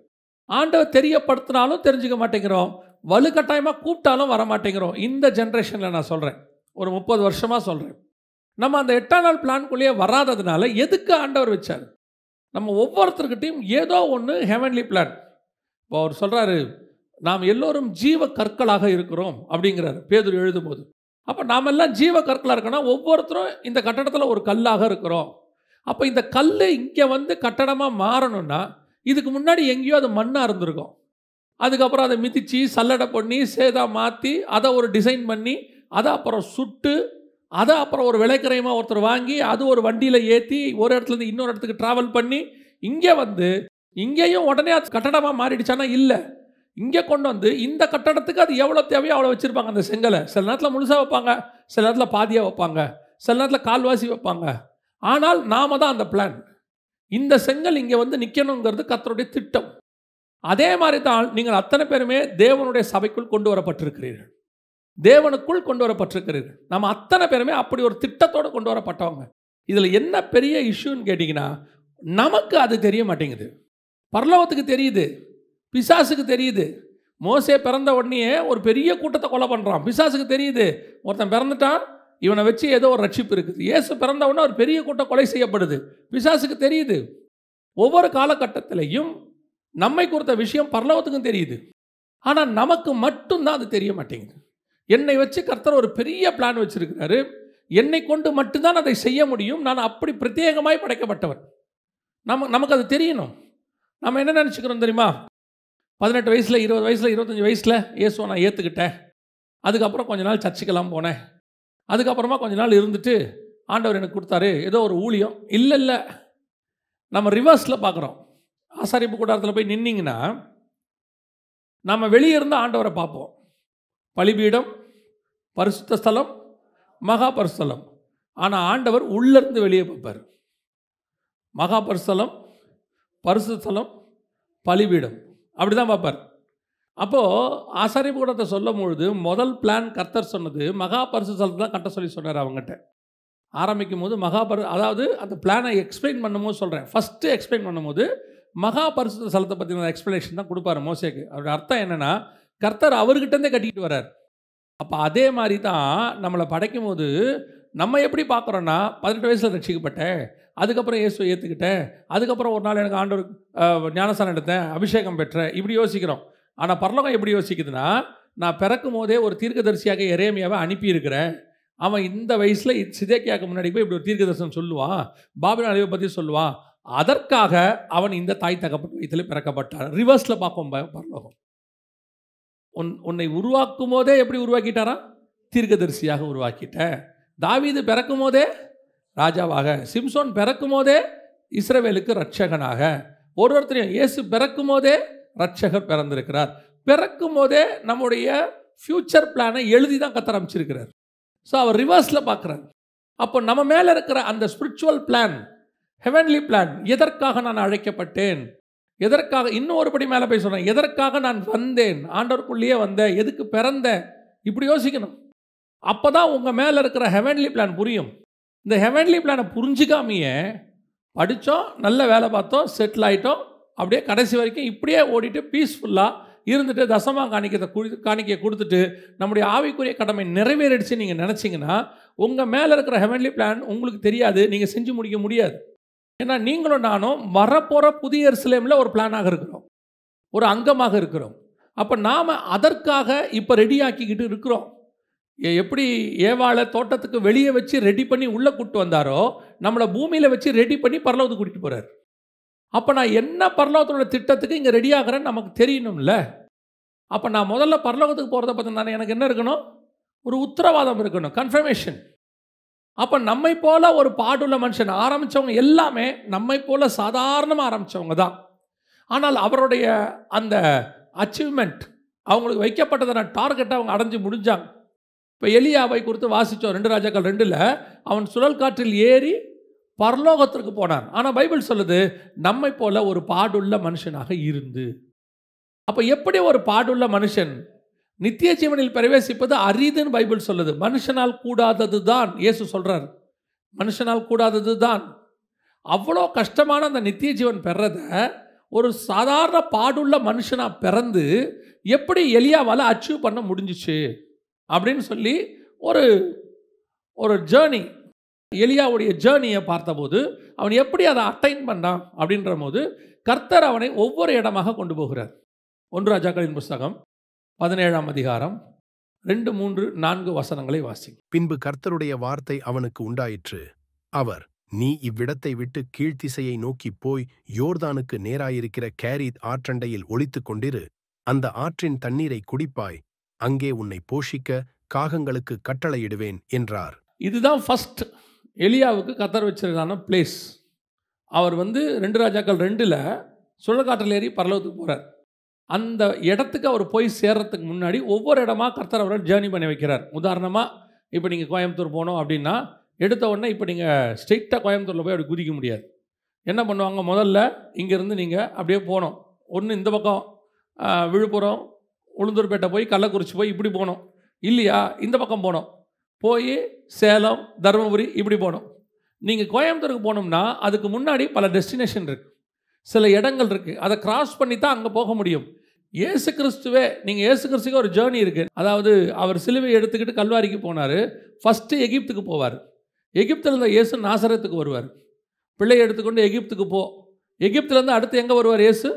Speaker 1: ஆண்டவர் தெரியப்படுத்தினாலும் தெரிஞ்சுக்க மாட்டேங்கிறோம், வலுக்கட்டாயமாக கூப்பிட்டாலும் வர மாட்டேங்கிறோம். இந்த ஜென்ரேஷனில் நான் சொல்கிறேன், ஒரு 30 வருஷமாக சொல்கிறேன். நம்ம அந்த எட்டர்னல் பிளான்குள்ளேயே வராததுனால எதுக்கு ஆண்டவர் வச்சார்? நம்ம ஒவ்வொருத்தர்கிட்டையும் ஏதோ ஒன்று ஹெவன்லி பிளான். இப்போ அவர் சொல்கிறாரு, நாம் எல்லோரும் ஜீவ கற்களாக இருக்கிறோம் அப்படிங்கிறார் பேதுரு எழுதும்போது. அப்போ நாம் எல்லாம் ஜீவ கற்களாக இருக்கோன்னா ஒவ்வொருத்தரும் இந்த கட்டடத்தில் ஒரு கல்லாக இருக்கிறோம். அப்போ இந்த கல் இங்கே வந்து கட்டடமாக மாறணும்னா இதுக்கு முன்னாடி எங்கேயோ அது மண்ணாக இருந்திருக்கும். அதுக்கப்புறம் அதை மிதித்து சல்லடை பண்ணி சேதா மாற்றி அதை ஒரு டிசைன் பண்ணி அதை அப்புறம் சுட்டு அதை அப்புறம் ஒரு விலைக்கரையமாக ஒருத்தர் வாங்கி அது ஒரு வண்டியில் ஏற்றி ஒரு இடத்துலேருந்து இன்னொரு இடத்துக்கு ட்ராவல் பண்ணி இங்கே வந்து இங்கேயும் உடனே அது கட்டடமாக மாறிடுச்சானா இல்லை, இங்கே கொண்டு வந்து இந்த கட்டடத்துக்கு அது எவ்வளோ தேவையோ அவ்வளோ வச்சுருப்பாங்க. அந்த செங்கலை சில நேரத்தில் முழுசாக வைப்பாங்க, சில நேரத்தில் பாதியாக வைப்பாங்க, சில நேரத்தில் கால்வாசி வைப்பாங்க. ஆனால் நாம தான் அந்த பிளான். இந்த செங்கல் இங்கே வந்து நிற்கணுங்கிறது கர்த்தருடைய திட்டம். அதே மாதிரி தான் நீங்கள் அத்தனை பேருமே தேவனுடைய சபைக்குள் கொண்டு வரப்பட்டிருக்கிறீர்கள், தேவனுக்குள் கொண்டு வரப்பட்டிருக்கிறீர்கள். நம்ம அத்தனை பேருமே அப்படி ஒரு திட்டத்தோடு கொண்டு வரப்பட்டவங்க. இதில் என்ன பெரிய இஷ்யூன்னு கேட்டிங்கன்னா, நமக்கு அது தெரிய மாட்டேங்குது. பரலோகத்துக்கு தெரியுது, பிசாசுக்கு தெரியுது. மோசே பிறந்த உடனே ஒரு பெரிய கூட்டத்தை கொலை பண்ணுறான், பிசாசுக்கு தெரியுது. ஒருத்தன் பிறந்துட்டான், இவனை வச்சு ஏதோ ஒரு ரட்சிப்பு இருக்குது. இயேசு பிறந்த உடனே ஒரு பெரிய கூட்டம் கொலை செய்யப்படுது, பிசாசுக்கு தெரியுது. ஒவ்வொரு காலகட்டத்திலையும் நம்மை குறித்த விஷயம் பரலோகத்துக்கும் தெரியுது. ஆனால் நமக்கு மட்டும்தான் அது தெரிய மாட்டேங்குது. என்னை வச்சு கர்த்தர் ஒரு பெரிய பிளான் வச்சிருக்கிறாரு, என்னை கொண்டு மட்டும்தான் அதை செய்ய முடியும், நான் அப்படி பிரத்யேகமாய் படைக்கப்பட்டவன். நமக்கு அது தெரியணும். நம்ம என்ன நினச்சிக்கிறோம் தெரியுமா? 18 வயசில் 20 வயசில் 25 வயசில் இயேசுவை நான் ஏற்றுக்கிட்டேன், அதுக்கப்புறம் கொஞ்ச நாள் சர்ச்சுக்கெல்லாம் போனேன், அதுக்கப்புறமா கொஞ்ச நாள் இருந்துட்டு ஆண்டவர் எனக்கு கொடுத்தாரு ஏதோ ஒரு ஊழியம். இல்லை இல்லை, நம்ம ரிவர்ஸில் பார்க்குறோம். ஆசாரிப்பு கூடாரத்தில் போய் நின்னீங்கன்னா நம்ம வெளியே இருந்து ஆண்டவரை பார்ப்போம். பலிபீடம், பரிசுத்த ஸ்தலம், மகா பரிசுத்தலம். ஆனால் ஆண்டவர் உள்ளேருந்து வெளியே பார்ப்பார். மகா பரிசுத்தலம், பரிசுத்த ஸ்தலம், பலிபீடம், அப்படி தான் பார்ப்பார். அப்போது ஆசாரிப்பு கூடத்தை சொல்லும் பொழுது முதல் பிளான் கர்த்தர் சொன்னது மகா பரிசுத்த ஸ்தலத்தை தான் கட்ட சொல்லி சொன்னார். அவங்ககிட்ட ஆரம்பிக்கும் போது அதாவது அந்த பிளானை எக்ஸ்பிளைன் பண்ணும்போது சொல்கிறேன், ஃபஸ்ட்டு எக்ஸ்பிளைன் பண்ணும்போது மகா பரிசுத்த ஸ்தலத்தை பற்றின எக்ஸ்பிளனேஷன் தான் கொடுப்பாரு மோசேக்கு. அவருடைய அர்த்தம் என்னென்னா, கர்த்தர் அவர்கிட்டருந்தே கட்டிக்கிட்டு வர்றார். அப்போ அதே மாதிரி தான் நம்மளை படைக்கும் போது நம்ம எப்படி பார்க்குறோன்னா, 18 வயசில் ரட்சிக்கப்பட்டேன், அதுக்கப்புறம் இயேசுவை ஏற்றுக்கிட்டேன், அதுக்கப்புறம் ஒரு நாள் எனக்கு ஆண்டவர் ஞானஸ்தானம் எடுத்தேன், அபிஷேகம் பெற்றேன், இப்படி யோசிக்கிறோம். ஆனால் பரலோகம் எப்படி யோசிக்குதுன்னா, நான் பிறக்கும் போதே ஒரு தீர்க்கதரிசியாக எரேமியாவை அனுப்பியிருக்கிறேன், அவன் இந்த வயசில் சிதேக்கியாவுக்கு முன்னாடி போய் இப்படி ஒரு தீர்க்கதரிசனம் சொல்லுவான், பாபிலோன் அழிவை பற்றி சொல்லுவான், அதற்காக அவன் இந்த தாய் தகப்பன் வயிற்றில் பிறக்கப்பட்டான். ரிவர்ஸில் பார்ப்போம் பரலோகம். உன்னை உருவாக்கும் போதே எப்படி உருவாக்கிட்டாரா? தீர்க்கதரிசியாக உருவாக்கிட்டேன். தாவீது பிறக்கும் போதே ராஜாவாக, சிம்சோன் பிறக்கும் போதே இஸ்ரவேலுக்கு ரட்சகனாக, ஒருத்தரையும் இயேசு பிறக்கும் போதே ரட்சகர் பிறந்திருக்கிறார். பிறக்கும் போதே நம்முடைய ஃப்யூச்சர் பிளானை எழுதி தான் கர்த்தர் அமைச்சிருக்கிறார். ஸோ அவர் ரிவர்ஸில் பார்க்குறார். அப்போ நம்ம மேலே இருக்கிற அந்த ஸ்பிரிச்சுவல் பிளான், ஹெவன்லி பிளான், எதற்காக நான் அழைக்கப்பட்டேன், எதற்காக, இன்னும் ஒருபடி மேலே போய் சொல்கிறேன், எதற்காக நான் வந்தேன், ஆண்டவருக்குள்ளேயே வந்தேன், எதுக்கு பிறந்தேன், இப்படி யோசிக்கணும். அப்போ தான் உங்கள் மேலே இருக்கிற ஹெவன்லி பிளான் புரியும். இந்த ஹெவன்லி பிளானை புரிஞ்சிக்காமையே படித்தோம், நல்ல வேலை பார்த்தோம், செட்டில் ஆகிட்டோம், அப்படியே கடைசி வரைக்கும் இப்படியே ஓடிட்டு பீஸ்ஃபுல்லாக இருந்துட்டு தசமாக காணிக்கையை கொடுத்துட்டு நம்முடைய ஆவிக்குரிய கடமை நிறைவேறிடுச்சு நீங்கள் நினச்சிங்கன்னா, உங்கள் மேலே இருக்கிற ஹெவன்லி பிளான் உங்களுக்கு தெரியாது, நீங்கள் செஞ்சு முடிக்க முடியாது. ஏன்னா நீங்களும் நானும் வரப்போகிற புதிய எருசலேமில் ஒரு பிளானாக இருக்கிறோம், ஒரு அங்கமாக இருக்கிறோம். அப்போ நாம் அதற்காக இப்போ ரெடி ஆக்கிக்கிட்டு இருக்கிறோம். எப்படி ஏவாளை தோட்டத்துக்கு வெளியே வச்சு ரெடி பண்ணி உள்ளே கூப்பிட்டு வந்தாரோ, நம்மளை பூமியில் வச்சு ரெடி பண்ணி பரலோகத்துக்கு கூட்டிகிட்டு போகிறார். அப்போ நான் என்ன பரலோகத்தோட திட்டத்துக்கு இங்கே ரெடி ஆகிறேன்னு நமக்கு தெரியணும்ல. அப்போ நான் முதல்ல பரலோகத்துக்கு போகிறத பார்த்தா எனக்கு என்ன இருக்கணும்? ஒரு உத்தரவாதம் இருக்கணும், கன்ஃபர்மேஷன். அப்போ நம்மை போல ஒரு பாடுள்ள மனுஷன் ஆரம்பித்தவங்க எல்லாமே நம்மை போல சாதாரணமாக ஆரம்பித்தவங்க தான். ஆனால் அவருடைய அந்த அச்சீவ்மெண்ட், அவங்களுக்கு வைக்கப்பட்டதான டார்கெட்டை அவங்க அடைஞ்சு முடிஞ்சாங்க. இப்போ எலியாவை குறித்து வாசித்தோம் 2 ராஜாக்கள் 2ல். அவன் சுழல் காற்றில் ஏறி பரலோகத்திற்கு போனான். ஆனால் பைபிள் சொல்லுது நம்மை போல ஒரு பாடுள்ள மனுஷனாக இருந்து. அப்போ எப்படி ஒரு பாடுள்ள மனுஷன் நித்திய ஜீவனில் பிரவேசிப்பது அரிதுன்னு பைபிள் சொல்லுது. மனுஷனால் கூடாதது தான் இயேசு சொல்றார். மனுஷனால் கூடாதது தான். அவ்வளோ கஷ்டமான அந்த நித்திய ஜீவன் பெறத ஒரு சாதாரண பாடுள்ள மனுஷனா பிறந்து எப்படி எலியாவால் அச்சீவ் பண்ண முடிஞ்சிச்சு அப்படின்னு சொல்லி ஒரு ஒரு ஜேர்னி, எலியாவுடைய ஜேர்னியை பார்த்தபோது அவன் எப்படி அதை அட்டைன் பண்ணான் அப்படின்ற போது கர்த்தர் அவனை ஒவ்வொரு இடமாக கொண்டு போகிறார். 1 ராஜாக்களின் புஸ்தகம் 17ஆம் அதிகாரம் 2, 3, 4 வசனங்களை வாசி.
Speaker 2: பின்பு கர்த்தருடைய வார்த்தை அவனுக்கு உண்டாயிற்று. அவர், நீ இவ்விடத்தை விட்டு கீழ்த்திசையை நோக்கிப் போய் யோர்தானுக்கு நேராயிருக்கிற கேரீத் ஆற்றண்டையில் ஒளித்துக் கொண்டிரு. அந்த ஆற்றின் தண்ணீரை குடிப்பாய். அங்கே உன்னை போஷிக்க காகங்களுக்கு கட்டளையிடுவேன் என்றார்.
Speaker 1: இதுதான் ஃபர்ஸ்ட் எலியாவுக்கு கர்த்தர் வச்சிருக்கான பிளேஸ். அவர் 2 ராஜாக்கள் 2ல் சுழற்காற்றில் ஏறி பரலோகத்துக்கு போகிறார். அந்த இடத்துக்கு அவர் போய் சேர்றதுக்கு முன்னாடி ஒவ்வொரு இடமா கர்த்தர் அவரை ஜேர்னி பண்ணி வைக்கிறார். உதாரணமாக இப்போ நீங்கள் கோயம்புத்தூர் போனோம் அப்படின்னா எடுத்த உடனே இப்போ நீங்கள் ஸ்ட்ரெயிட்டாக கோயம்புத்தூரில் போய் அப்படி குதிக்க முடியாது. என்ன பண்ணுவாங்க, முதல்ல இங்கேருந்து நீங்கள் அப்படியே போகணும். ஒன்று இந்த பக்கம் விழுப்புரம் உளுந்தூர்பேட்டை போய் கள்ளக்குறிச்சி போய் இப்படி போகணும். இல்லையா இந்த பக்கம் போகணும், போய் சேலம் தருமபுரி இப்படி போகணும். நீங்கள் கோயம்புத்தூருக்கு போகணும்னா அதுக்கு முன்னாடி பல டெஸ்டினேஷன் இருக்குது, சில இடங்கள் இருக்குது. அதை கிராஸ் பண்ணி தான் அங்கே போக முடியும். இயேசு கிறிஸ்துவே, நீங்கள் இயேசு கிறிஸ்துக்கு ஒரு ஜேர்னி இருக்குது. அதாவது அவர் சிலுவை எடுத்துக்கிட்டு கல்வாரிக்கு போனார். ஃபஸ்ட்டு எகிப்துக்கு போவார். எகிப்தில் இருந்த இயேசு நாசரத்துக்கு வருவார். பிள்ளையை எடுத்துக்கொண்டு எகிப்துக்கு போ. எகிப்துலேருந்து அடுத்து எங்கே வருவார் இயேசு?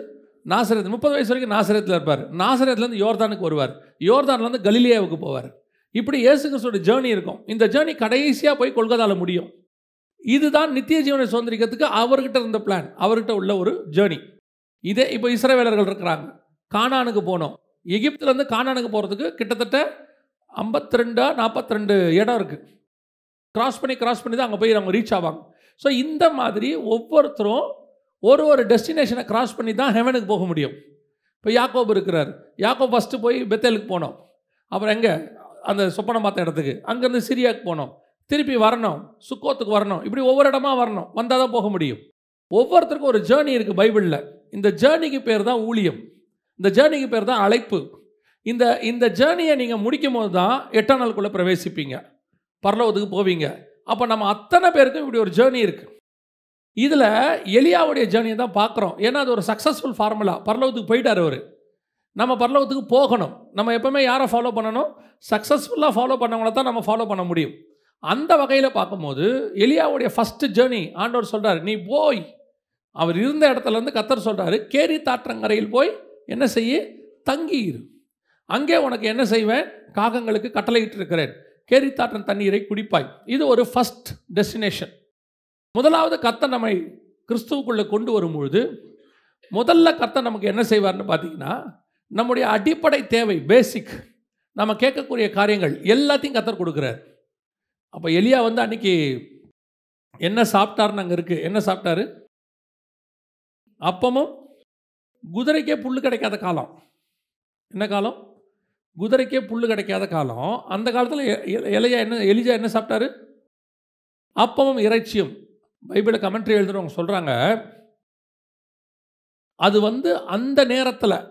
Speaker 1: நாசரத். 30 வயசு வரைக்கும் நாசரத்தில் இருப்பார். நாசரத்துலேருந்து யோர்தானுக்கு வருவார். யோர்தான்லேருந்து கலிலேயாவுக்கு போவார். இப்படி இயேசு கிறிஸ்துவோட ஜேர்னி இருக்கும். இந்த ஜேர்னி கடைசியாக போய் கொல்கத்தாவில் முடியும். இதுதான் நித்திய ஜீவனை சுதந்திரிக்கிறதுக்கு அவர்கிட்ட இருந்த பிளான், அவர்கிட்ட உள்ள ஒரு ஜேர்னி. இதே இப்போ இஸ்ரவேலர்கள் இருக்கிறாங்க, கானானுக்கு போனோம். எகிப்துலேருந்து கானானுக்கு போகிறதுக்கு கிட்டத்தட்ட 52 42 இடம் இருக்குது. கிராஸ் பண்ணி தான் அங்கே போய் அவங்க ரீச் ஆவாங்க. ஸோ இந்த மாதிரி ஒவ்வொருத்தரும் ஒரு டெஸ்டினேஷனை கிராஸ் பண்ணி தான் ஹெவனுக்கு போக முடியும். இப்போ யாக்கோபு இருக்கிறார். யாக்கோபு ஃபஸ்ட்டு போய் பெத்தேலுக்கு போனோம். அப்புறம் எங்கே அந்த சொப்பனம் பார்த்த இடத்துக்கு, அங்கேருந்து சிரியாவுக்கு போனோம், திருப்பி வரணும், சுக்கோத்துக்கு வரணும். இப்படி ஒவ்வொரு இடமா வரணும், வந்தால் தான் போக முடியும். ஒவ்வொருத்தருக்கும் ஒரு ஜேர்னி இருக்குது பைபிளில். இந்த ஜேர்னிக்கு பேர் தான் ஊழியம். இந்த ஜேர்னிக்கு பேர் தான் அழைப்பு. இந்த ஜேர்னியை நீங்கள் முடிக்கும் போது தான் 8ஆம் நாளுக்குள்ளே பிரவேசிப்பீங்க, பரலோகத்துக்கு போவீங்க. அப்போ நம்ம அத்தனை பேருக்கும் இப்படி ஒரு ஜேர்னி இருக்குது. இதில் எலியாவுடைய ஜேர்னியை தான் பார்க்குறோம். ஏன்னா அது ஒரு சக்ஸஸ்ஃபுல் ஃபார்முலா. பரலோகத்துக்கு போயிட்டார் அவர். நம்ம பரலோகத்துக்கு போகணும். நம்ம எப்போவுமே யாரை ஃபாலோ பண்ணணும்? சக்ஸஸ்ஃபுல்லாக ஃபாலோ பண்ணவங்கள தான் நம்ம ஃபாலோ பண்ண முடியும். அந்த வகையில் பார்க்கும்போது எலியாவுடைய ஃபஸ்ட்டு ஜேர்னி ஆண்டவர் சொல்கிறார், நீ போய், அவர் இருந்த இடத்துலேருந்து கர்த்தர் சொல்கிறாரு, கேரீத் ஆற்றங்கரையில் போய் என்ன செய்ய? தங்கியிரு. அங்கே உனக்கு என்ன செய்வேன்? காகங்களுக்கு கட்டளையிட்டு இருக்கிறேன். கேரீத் ஆற்றின் தண்ணீரை குடிப்பாய். இது ஒரு ஃபஸ்ட் டெஸ்டினேஷன். முதலாவது கர்த்தர் நம்மை கிறிஸ்துவுக்குள்ளே கொண்டு வரும்பொழுது முதல்ல கர்த்தர் நமக்கு என்ன செய்வார்னு பார்த்தீங்கன்னா, நம்முடைய அடிப்படை தேவை, பேசிக், நம்ம கேட்கக்கூடிய காரியங்கள் எல்லாத்தையும் கர்த்தர் கொடுக்குறார். அப்போ எலியா அன்னைக்கு என்ன சாப்பிட்டாருன்னு அங்கே இருக்குது. என்ன சாப்பிட்டாரு? அப்பமும். குதிரைக்கே புல் கிடைக்காத காலம். என்ன காலம்? குதிரைக்கே புல் கிடைக்காத காலம். அந்த காலத்தில் எலிஜா என்ன சாப்பிட்டாரு? அப்பமும் இறைச்சியும். பைபிளை கமெண்ட்ரி எழுதுறவங்க சொல்கிறாங்க, அது அந்த நேரத்தில்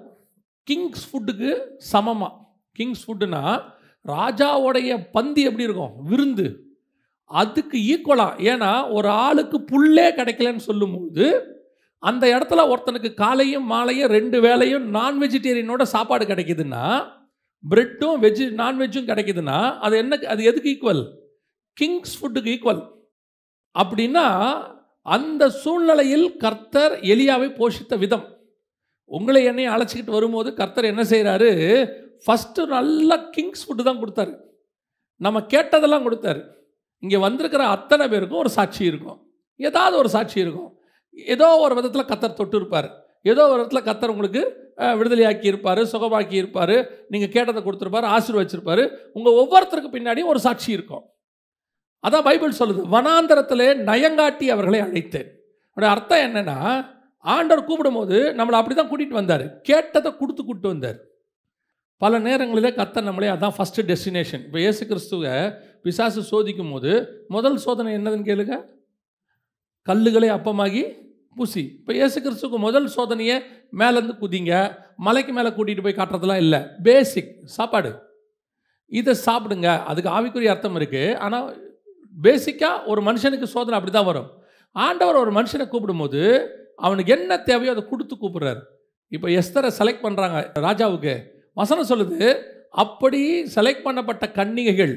Speaker 1: கிங்ஸ் ஃபுட்டுக்கு சமமாக. கிங்ஸ் ஃபுட்டுனா ராஜாவுடைய பந்தி எப்படி இருக்கும், விருந்து, அதுக்கு ஈக்குவலாக. ஏன்னா ஒரு ஆளுக்கு புல்லே கிடைக்கலன்னு சொல்லும்போது அந்த இடத்துல ஒருத்தனுக்கு காலையும் மாலையும் 2 வேளையும் நான் வெஜிடேரியனோட சாப்பாடு கிடைக்குதுன்னா, பிரெட்டும் நான்வெஜ்ஜும் கிடைக்குதுன்னா அது எதுக்கு ஈக்குவல்? கிங்ஸ் ஃபுட்டுக்கு ஈக்குவல். அப்படின்னா அந்த சூழ்நிலையில் கர்த்தர் எலியாவை போஷித்த விதம். உங்களை என்னையும் அழைச்சிக்கிட்டு வரும்போது கர்த்தர் என்ன செய்கிறாரு? ஃபஸ்ட்டு நல்ல கிங்ஸ் ஃபுட்டு தான் கொடுத்தாரு. நம்ம கேட்டதெல்லாம் கொடுத்தாரு. இங்கே வந்திருக்கிற அத்தனை பேருக்கும் ஒரு சாட்சி இருக்கும், ஏதாவது ஒரு சாட்சி இருக்கும். ஏதோ ஒரு விதத்தில் கர்த்தர் தொட்டு இருப்பார், ஏதோ ஒரு விதத்தில் கர்த்தர் உங்களுக்கு விடுதலையாக்கி இருப்பார், சுகமாக்கி இருப்பார், நீங்கள் கேட்டதை கொடுத்துருப்பார், ஆசீர்வதிச்சிருப்பார். உங்கள் ஒவ்வொருத்தருக்கு பின்னாடியும் ஒரு சாட்சி இருக்கும். அதான் பைபிள் சொல்லுது, வனாந்தரத்திலே நயங்காட்டி அவர்களை அழைத்தேன். அதோட அர்த்தம் என்னென்னா, ஆண்டவர் கூப்பிடும் போது நம்மளை அப்படி தான் கூட்டிகிட்டு வந்தார். கேட்டதை கூப்பிட்டு வந்தார். பல நேரங்களில் கர்த்தர் நம்மளே அதான் ஃபஸ்ட்டு டெஸ்டினேஷன். இப்போ இயேசு கிறிஸ்துவை பிசாசு சோதிக்கும் போது முதல் சோதனை என்னதுன்னு கேளுங்க, கல்லுகளே அப்பமாகி புசி. இப்போ இயேசு கிறிஸ்துக்கு முதல் சோதனையை மேலேருந்து குதிங்க, மலைக்கு மேலே கூட்டிகிட்டு போய் காட்டுறதுலாம் இல்லை. பேசிக் சாப்பாடு, இதை சாப்பிடுங்க. அதுக்கு ஆவிக்குரிய அர்த்தம் இருக்குது. ஆனால் பேசிக்காக ஒரு மனுஷனுக்கு சோதனை அப்படி தான் வரும். ஆண்டவர் ஒரு மனுஷனை கூப்பிடும்போது அவனுக்கு என்ன தேவையோ அதை கொடுத்து கூப்பிட்றாரு. இப்போ எஸ்தரை செலக்ட் பண்ணுறாங்க ராஜாவுக்கு. வசனம் சொல்லுது, அப்படி செலக்ட் பண்ணப்பட்ட கன்னிகைகள்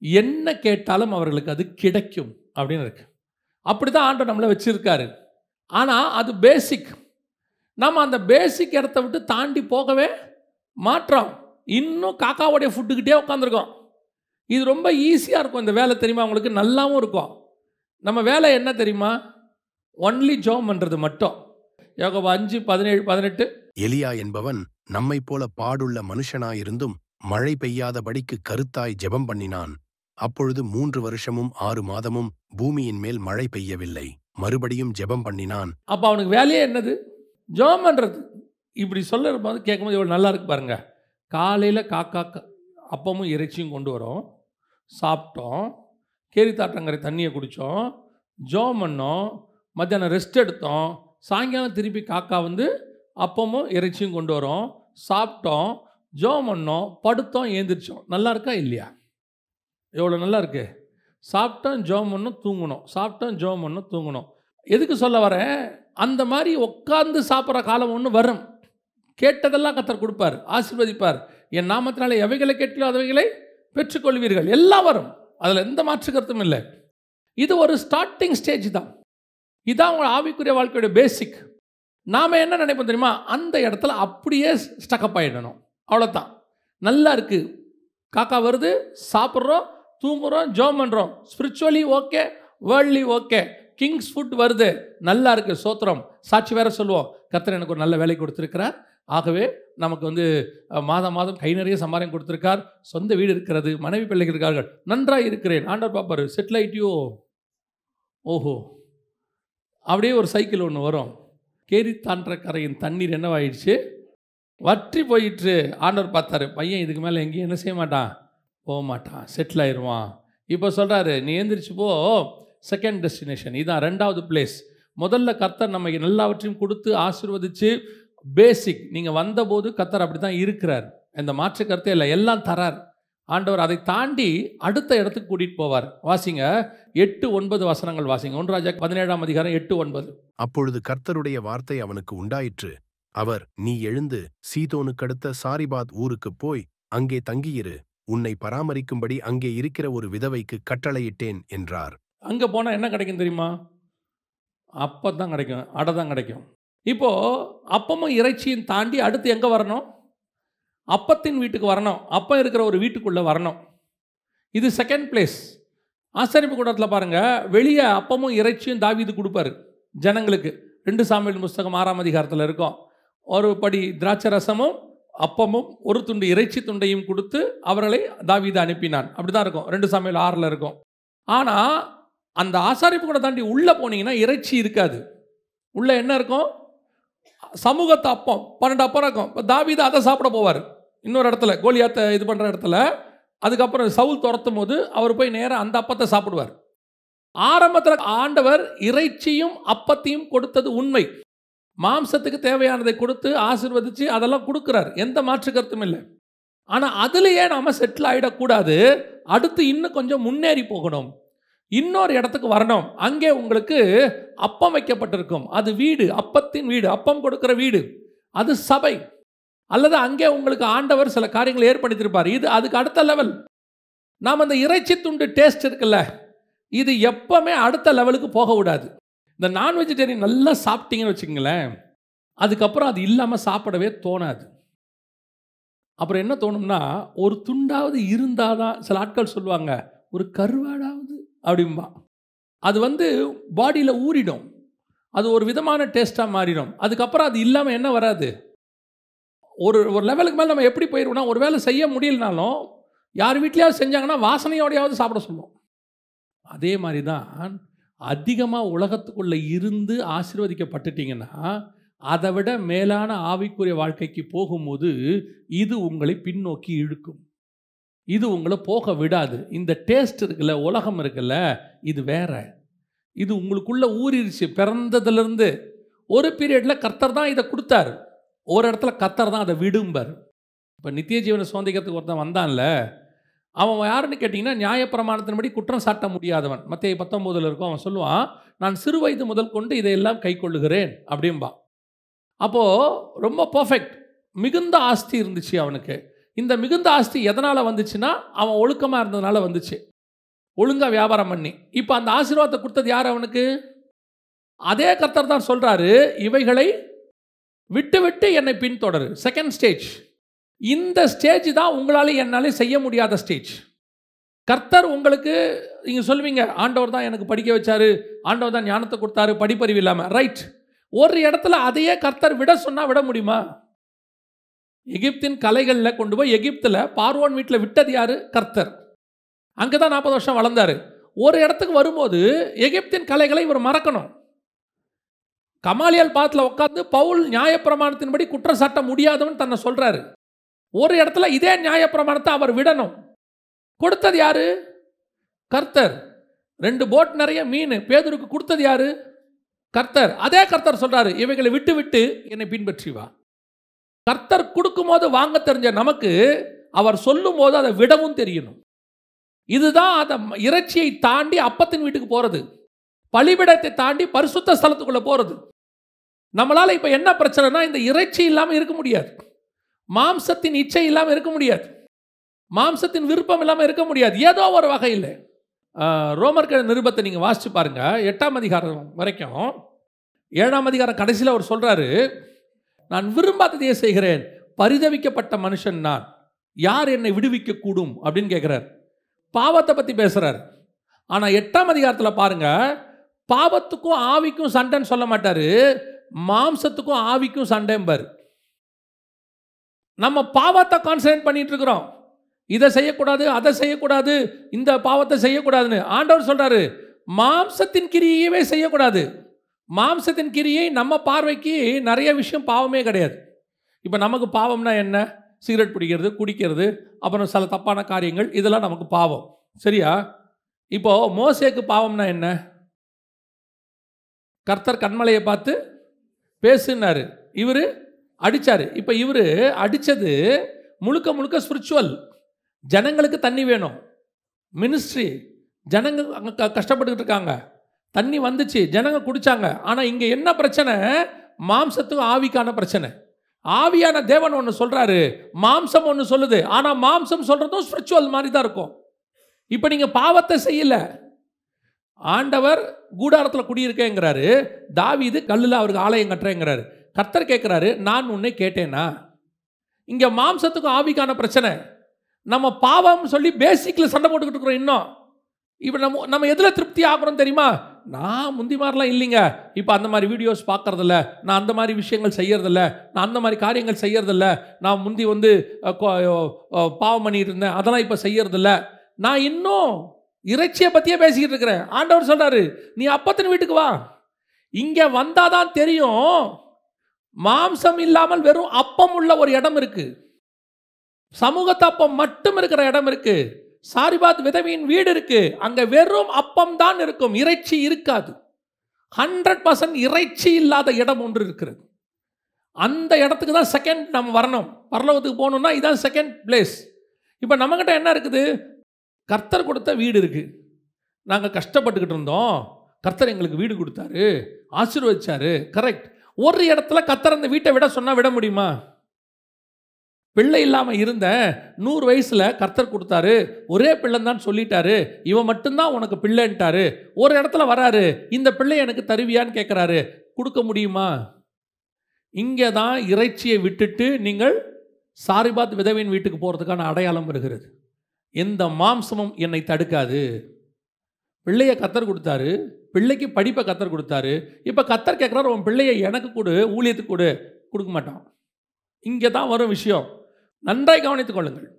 Speaker 1: என்ன கேட்டாலும் அவர்களுக்கு அது கிடைக்கும் அப்படின்னு இருக்கு. அப்படி தான் ஆண்டவர் நம்மளை வச்சுருக்காரு. ஆனால் அது பேசிக். நம்ம அந்த பேசிக் இடத்த விட்டு தாண்டி போகவே மாற்றோம். இன்னும் காக்காவோடைய ஃபுட்டுக்கிட்டே உட்காந்துருக்கோம். இது ரொம்ப ஈஸியாக இருக்கும் இந்த வேலை, தெரியுமா உங்களுக்கு? நல்லாவும் இருக்கும். நம்ம வேலை என்ன தெரியுமா? ஒன்லி ஜெபம் பண்ணுறது மட்டும். யோகோபு 5:17-18.
Speaker 2: எலியா என்பவன் நம்மைப் போல பாடுள்ள மனுஷனாயிருந்தும் மழை பெய்யாதபடிக்கு கருத்தாய் ஜெபம் பண்ணினான். அப்பொழுது 3 வருஷமும் 6 மாதமும் பூமியின் மேல் மழை பெய்யவில்லை. மறுபடியும் ஜெபம் பண்ணினான்.
Speaker 1: அப்போ அவனுக்கு வேலையே என்னது? ஜெபம் பண்ணுறது. இப்படி சொல்லுற போது கேட்கும்போது எவ்வளோ நல்லா இருக்கு பாருங்க. காலையில் காக்கா அப்பமும் இறைச்சியும் கொண்டு வரோம், சாப்பிட்டோம், கேரித்தாற்றங்கரை தண்ணியை குடித்தோம், ஜெபம் பண்ணோம், மத்தியானம் ரெஸ்ட் எடுத்தோம், சாயங்காலம் திருப்பி காக்கா வந்து அப்பமும் இறைச்சியும் கொண்டு வரோம், சாப்பிட்டோம், ஜெபம் பண்ணோம், படுத்தோம், ஏந்திரிச்சோம். நல்லா இருக்கா இல்லையா? எவ்வளோ நல்லா இருக்கு. சாப்பிட்டோம், ஜெபம் பண்ணோம், தூங்கணும், சாப்பிட்டோம், ஜெபம் பண்ணோம், தூங்கணும். எதுக்கு சொல்ல வரேன்? அந்த மாதிரி உட்கார்ந்து சாப்பிட்ற காலம் ஒன்று வரும். கேட்டதெல்லாம் கர்த்தர் கொடுப்பார், ஆசீர்வதிப்பார். என் நாமத்தினால எவைகளை கேட்கிறோ அவைகளை பெற்றுக்கொள்வீர்கள். எல்லாம் வரும், அதில் எந்த மாற்று கருத்தும் இல்லை. இது ஒரு ஸ்டார்டிங் ஸ்டேஜ் தான். இதுதான் உங்கள் ஆவிக்குரிய வாழ்க்கையோட பேசிக். நாம் என்ன நினைப்போம் தெரியுமா? அந்த இடத்துல அப்படியே ஸ்டக்கப் ஆகிடணும், அவ்வளோதான். நல்லா இருக்குது, காக்கா வருது, சாப்பிட்றோம், தூங்குறோம், ஜெபம் பண்ணுறோம். Spiritually okay, worldly okay, Kings food வருது, நல்லா இருக்குது, சோத்திரம். சாட்சி வேறு சொல்லுவோம், கர்த்தர் எனக்கு ஒரு நல்ல வேலை கொடுத்துருக்கிறார், ஆகவே நமக்கு வந்து மாதம் மாதம் கை நிறைய சம்பாரம் கொடுத்துருக்கார், சொந்த வீடு இருக்கிறது, மனைவி பிள்ளைகள் இருக்கார்கள், நன்றாக இருக்கிறேன், ஆண்டவர் பாப்பார், செட்டில் ஆகிட்டியோ, ஓஹோ. அப்படியே ஒரு சைக்கிள் ஒன்று வரும். கேரித்தான்ற கரையின் தண்ணீர் என்னவாயிடுச்சு? வற்றி போயிட்டு. ஆண்டவர் பார்த்தாரு, பையன் இதுக்கு மேலே எங்கேயும் என்ன செய்ய மாட்டான், போக மாட்டான், செட்டில் ஆயிடுவான். இப்போ சொல்கிறாரு, நீ எழுந்திரிச்சு போ, செகண்ட் டெஸ்டினேஷன். இதுதான் 2வது பிளேஸ். முதல்ல கர்த்தர் நம்ம எல்லாவற்றையும் கொடுத்து ஆசீர்வதித்து பேசிக். நீங்கள் வந்தபோது கர்த்தர் அப்படி தான் இருக்கிறார், இந்த மாற்று கருத்தே இல்லை, எல்லாம் தரார். ஆண்டவர் அதை தாண்டி அடுத்த இடத்துக்கு கூட்டிகிட்டு போவார். வாசிங்க 8-9 வசனங்கள் வாசிங்க. 1 ராஜா 17ஆம் அதிகாரம் 8-9.
Speaker 2: அப்பொழுது கர்த்தருடைய வார்த்தை அவனுக்கு உண்டாயிற்று. அவர், நீ எழுந்து சீதோனுக்கடுத்த சாரிபாத் ஊருக்குப் போய் அங்கே தங்கியிரு, உன்னை பராமரிக்கும்படி அங்கே இருக்கிற ஒரு விதவைக்கு கட்டளையிட்டேன் என்றார்.
Speaker 1: அங்கே போனால் என்ன கிடைக்கும் தெரியுமா? அப்பதான் கிடைக்கும், அடை தான் கிடைக்கும். இப்போது அப்பமும் இறைச்சியும் தாண்டி அடுத்து எங்கே வரணும்? அப்பத்தின் வீட்டுக்கு வரணும், அப்பம் இருக்கிற ஒரு வீட்டுக்குள்ளே வரணும். இது செகண்ட் பிளேஸ். ஆசரிப்பு கூட்டத்தில் பாருங்கள், வெளியே அப்பமும் இறைச்சியும் தாவீது கொடுப்பார் ஜனங்களுக்கு. 2 சாமுவேல் புஸ்தகம் 6ஆம் அதிகாரத்தில் இருக்கும். ஒரு படி திராட்சை ரசமும் அப்பமும் ஒரு துண்டு இறைச்சி துண்டையும் கொடுத்து அவர்களை தாவீது அனுப்பினான். அப்படி தான் இருக்கும், 2 சாமுவேல் 6 இருக்கும். ஆனால் அந்த ஆசாரிப்பு கூட தாண்டி உள்ளே போனீங்கன்னா இறைச்சி இருக்காது. உள்ளே என்ன இருக்கும்? சமூகத்து அப்பம் 12 அப்பம் இருக்கும். இப்போ தாவீது அதை சாப்பிட போவார் இன்னொரு இடத்துல, கோலியாத்தை இது பண்ணுற இடத்துல. அதுக்கப்புறம் சவுல் துரத்தும் போது அவர் போய் நேராக அந்த அப்பத்தை சாப்பிடுவார். ஆரம்பத்தில் ஆண்டவர் இறைச்சியும் அப்பத்தையும் கொடுத்தது உண்மை. மாம்சத்துக்கு தேவையானதை கொடுத்து ஆசீர்வதித்து அதெல்லாம் கொடுக்குறார், எந்த மாற்று கருத்தும் இல்லை. ஆனால் அதுலேயே நாம் செட்டில் ஆகிடக்கூடாது. அடுத்து இன்னும் கொஞ்சம் முன்னேறி போகணும், இன்னொரு இடத்துக்கு வரணும். அங்கே உங்களுக்கு அப்பம் வைக்கப்பட்டிருக்கும், அது வீடு, அப்பத்தின் வீடு, அப்பம் கொடுக்கிற வீடு, அது சபை. அல்லது அங்கே உங்களுக்கு ஆண்டவர் சில காரியங்களை ஏற்படுத்தியிருப்பார். இது அதுக்கு அடுத்த லெவல். நாம் அந்த இறைச்சி துண்டு டேஸ்ட் இருக்குல்ல, இது எப்பவுமே அடுத்த லெவலுக்கு போக விடாது. இந்த நான் வெஜிடேரியன் நல்லா சாப்பிட்டீங்கன்னு வச்சுக்கங்களேன், அதுக்கப்புறம் அது இல்லாமல் சாப்பிடவே தோணாது. அப்புறம் என்ன தோணும்னா, ஒரு துண்டாவது இருந்தால் தான், சில ஆட்கள் சொல்லுவாங்க, ஒரு கருவாடாவது அப்படிம்பா. அது வந்து பாடியில் ஊறிடும், அது ஒரு விதமான டேஸ்ட்டாக மாறிடும். அதுக்கப்புறம் அது இல்லாமல் என்ன வராது. ஒரு லெவலுக்கு மேலே நம்ம எப்படி போயிடுவோம்னா, ஒரு வேலை செய்ய முடியலனாலும் யார் வீட்லையாவது செஞ்சாங்கன்னா வாசனையோடையாவது சாப்பிட சொல்லுவோம். அதே மாதிரி தான் அதிகமாக உலகத்துக்குள்ளே இருந்து ஆசீர்வதிக்கப்பட்டுட்டிங்கன்னா அதை விட மேலான ஆவிக்குரிய வாழ்க்கைக்கு போகும்போது இது உங்களை பின்னோக்கி இழுக்கும். இது உங்களை போக விடாது. இந்த டேஸ்ட் இருக்குல்ல, உலகம் இருக்குல்ல, இது வேற. இது உங்களுக்குள்ள ஊறிடுச்சு பிறந்ததுலேருந்து. ஒரு பீரியடில் கர்த்தர் தான் இதை கொடுத்தார், ஒரு இடத்துல கர்த்தர் தான் அதை விடும்பார். இப்போ நித்திய ஜீவனை சுதந்திரத்துக்கு ஒருத்தன் வந்தான்ல, அவன் யாருன்னு கேட்டிங்கன்னா நியாயப்பிரமாணத்தின்படி குற்றம் சாட்ட முடியாதவன். மத்தேயு 19 இருக்கும். அவன் சொல்லுவான், நான் சிறு வயது முதல் கொண்டு இதையெல்லாம் கை கொள்ளுகிறேன் அப்படின்பா. அப்போது ரொம்ப பர்ஃபெக்ட், மிகுந்த ஆஸ்தி இருந்துச்சு அவனுக்கு. இந்த மிகுந்த ஆஸ்தி எதனால் வந்துச்சுன்னா அவன் ஒழுக்கமாக இருந்ததுனால வந்துச்சு, ஒழுங்காக வியாபாரம் பண்ணி. இப்போ அந்த ஆசீர்வாதத்தை கொடுத்தது யார் அவனுக்கு? அதே கர்த்தர் தான் சொல்கிறாரு, இவைகளை விட்டு விட்டு என்னை பின்தொடரு. Second stage. இந்த ஸ்டேஜ் தான் உங்களால் என்னாலே செய்ய முடியாத ஸ்டேஜ். கர்த்தர் உங்களுக்கு, நீங்கள் சொல்லுவீங்க, ஆண்டவர் தான் எனக்கு படிக்க வச்சாரு, ஆண்டவர் தான் ஞானத்தை கொடுத்தாரு, படிப்பறிவு இல்லாமல். ரைட். ஒரு இடத்துல அதையே கர்த்தர் விட சொன்னால் விட முடியுமா? எகிப்தின் கலைகளில் கொண்டு போய் எகிப்தில் பார்வோன் வீட்டில் விட்டது யார்? கர்த்தர். அங்கே தான் 40 வருஷம் வளர்ந்தார். ஒரு இடத்துக்கு வரும்போது எகிப்தின் கலைகளை இவர் மறக்கணும். கமாலியல் பாதத்தில் உட்காந்து பவுல் நியாயப்பிரமாணத்தின்படி குற்றம் சாட்ட முடியாதவன் தன்னை சொல்கிறாரு. ஒரு இடத்துல இதே நியாயப்பிரமாணத்தை அவர் விடணும். கொடுத்தது யாரு? கர்த்தர். 2 போட் நிறைய மீன் பேதுருக்கு கொடுத்தது யாரு? கர்த்தர். அதே கர்த்தர் சொல்றாரு, இவைகளை விட்டு விட்டு என்னை பின்பற்றி வா. கர்த்தர் கொடுக்கும்போது வாங்க தெரிஞ்ச நமக்கு அவர் சொல்லும் போது அதை விடவும் தெரியணும். இதுதான் அந்த இறைச்சியை தாண்டி அப்பத்தின் வீட்டுக்கு போறது, பலிபீடத்தை தாண்டி பரிசுத்த ஸ்தலத்துக்குள்ள போறது. நம்மளால இப்ப என்ன பிரச்சனைனா, இந்த இறைச்சி இல்லாமல் இருக்க முடியாது, மாம்சத்தின் இச்சை இல்லாமல் இருக்க முடியாது, மாம்சத்தின் விருப்பம் இல்லாமல் இருக்க முடியாது, ஏதோ ஒரு வகையில். ரோமர்கள் நிருபத்தை நீங்கள் வாசிச்சு பாருங்க, 8ஆம் அதிகாரம் வரைக்கும். 7ஆம் அதிகாரம் கடைசியில் அவர் சொல்றாரு, நான் விரும்பாததையே செய்கிறேன், பரிதவிக்கப்பட்ட மனுஷன் நான், யார் என்னை விடுவிக்க கூடும் அப்படின்னு கேட்கிறார். பாவத்தை பற்றி பேசுறார். ஆனால் 8ஆம் அதிகாரத்தில் பாருங்க, பாவத்துக்கும் ஆவிக்கும் சண்டைன்னு சொல்ல மாட்டாரு, மாம்சத்துக்கும் ஆவிக்கும் சண்டைம்பார். நம்ம பாவத்தை கான்சன்ட்ரேட் பண்ணிட்டு இருக்கிறோம், இதை செய்யக்கூடாது, அதை செய்யக்கூடாது, இந்த பாவத்தை செய்யக்கூடாதுன்னு. ஆண்டவர் சொல்றாரு, மாம்சத்தின் கிரியையவே செய்யக்கூடாது. மாம்சத்தின் கிரியை நம்ம பார்வைக்கு நிறைய விஷயம் பாவமே கிடையாது. இப்போ நமக்கு பாவம்னா என்ன? சிகரெட் பிடிக்கிறது, குடிக்கிறது, அப்புறம் சில தப்பான காரியங்கள், இதெல்லாம் நமக்கு பாவம். சரியா? இப்போ மோசேக்கு பாவம்னா என்ன? கர்த்தர் கன்மலையை பார்த்து பேசுனாரு, இவர் அடித்தார். இப்போ இவர் அடித்தது முழுக்க முழுக்க ஸ்பிரிச்சுவல். ஜனங்களுக்கு தண்ணி வேணும், மினிஸ்ட்ரி, ஜனங்க அங்கே கஷ்டப்பட்டுக்கிட்டு இருக்காங்க, தண்ணி வந்துச்சு, ஜனங்க குடித்தாங்க. ஆனால் இங்கே என்ன பிரச்சனை? மாம்சத்துக்கும் ஆவிக்கான பிரச்சனை. ஆவியான தேவன் ஒன்று சொல்கிறாரு, மாம்சம் ஒன்று சொல்லுது. ஆனால் மாம்சம் சொல்கிறதும் ஸ்பிரிச்சுவல் மாதிரி தான் இருக்கும். இப்போ நீங்கள் பாவத்தை செய்யலை, ஆண்டவர் கூடாரத்தில் குடியிருக்கேங்கிறாரு, தாவீது கல்லில் அவருக்கு ஆலயம் கட்டுறேங்கிறாரு. கர்த்தர் கேட்குறாரு, நான் உன்னை கேட்டேனா? இங்கே மாம்சத்துக்கும் ஆவிக்கான பிரச்சனை. நம்ம பாவம் சொல்லி பேசிக்கில் சண்டை போட்டுக்கிட்டு இருக்கிறோம். இன்னும் இப்போ நம்ம எதில் திருப்தி ஆகிறோம் தெரியுமா? நான் முந்தி மாதிரிலாம் இல்லைங்க, இப்போ அந்த மாதிரி வீடியோஸ் பார்க்குறதில்ல, நான் அந்த மாதிரி விஷயங்கள் செய்யறதில்ல, நான் அந்த மாதிரி காரியங்கள் செய்யறதில்ல, நான் முந்தி பாவம் பண்ணிட்டு இருந்தேன், அதெல்லாம் இப்போ செய்யறதில்ல, நான் இன்னும் இறைச்சியை பற்றியே பேசிக்கிட்டு இருக்கிறேன். ஆண்டவர் சொல்கிறாரு, நீ அப்பத்தின் வீட்டுக்கு வா. இங்கே வந்தாதான் தெரியும், மாம்சம் இல்லாமல் வெறும் அப்பம் உள்ள ஒரு இடம் இருக்கு, சமூகத்து அப்பம் மட்டும் இருக்கிற இடம் இருக்கு, சாரிபாத் விதவியின் வீடு இருக்கு, அங்க வெறும் அப்பம் தான் இருக்கும், இறைச்சி இருக்காது. 100% இறைச்சி இல்லாத இடம் ஒன்று இருக்கிறது. அந்த இடத்துக்கு தான் செகண்ட் நம்ம வரணும். பரலோகத்துக்கு போகணும்னா இதான் செகண்ட் பிளேஸ். இப்போ நம்மகிட்ட என்ன இருக்குது? கர்த்தர் கொடுத்த வீடு இருக்கு, நாங்கள் கஷ்டப்பட்டுக்கிட்டு இருந்தோம், கர்த்தர் எங்களுக்கு வீடு கொடுத்தாரு, ஆசீர்வதிச்சாரு. கரெக்ட். ஒரு இடத்துல கர்த்தர் அந்த வீட்டை விட சொன்னால் விட முடியுமா? பிள்ளை இல்லாமல் இருந்தேன், 100 வயசில் கர்த்தர் கொடுத்தாரு, ஒரே பிள்ளைன்னு சொல்லிட்டாரு, இவன் மட்டும்தான் உனக்கு பிள்ளைன்ட்டாரு. ஒரு இடத்துல வராரு, இந்த பிள்ளை எனக்கு தருவியான்னு கேட்குறாரு, கொடுக்க முடியுமா? இங்கே தான் இறைச்சியை விட்டுட்டு நீங்கள் சாரிபாத் விதவியின் வீட்டுக்கு போகிறதுக்கான அடையாளம் வருகிறது. எந்த மாம்சமும் என்னை தடுக்காது. பிள்ளையை கர்த்தர் கொடுத்தாரு, பிள்ளைக்கு படிப்பை கர்த்தர் கொடுத்தாரு. இப்போ கர்த்தர் கேட்குறாரு, உன் பிள்ளையை எனக்கு கொடு, ஊழியத்துக்கு கொடு. கொடுக்க மாட்டான். இங்கே தான் வரும் விஷயம். நன்றாய் கவனித்துக் கொள்ளுங்கள்.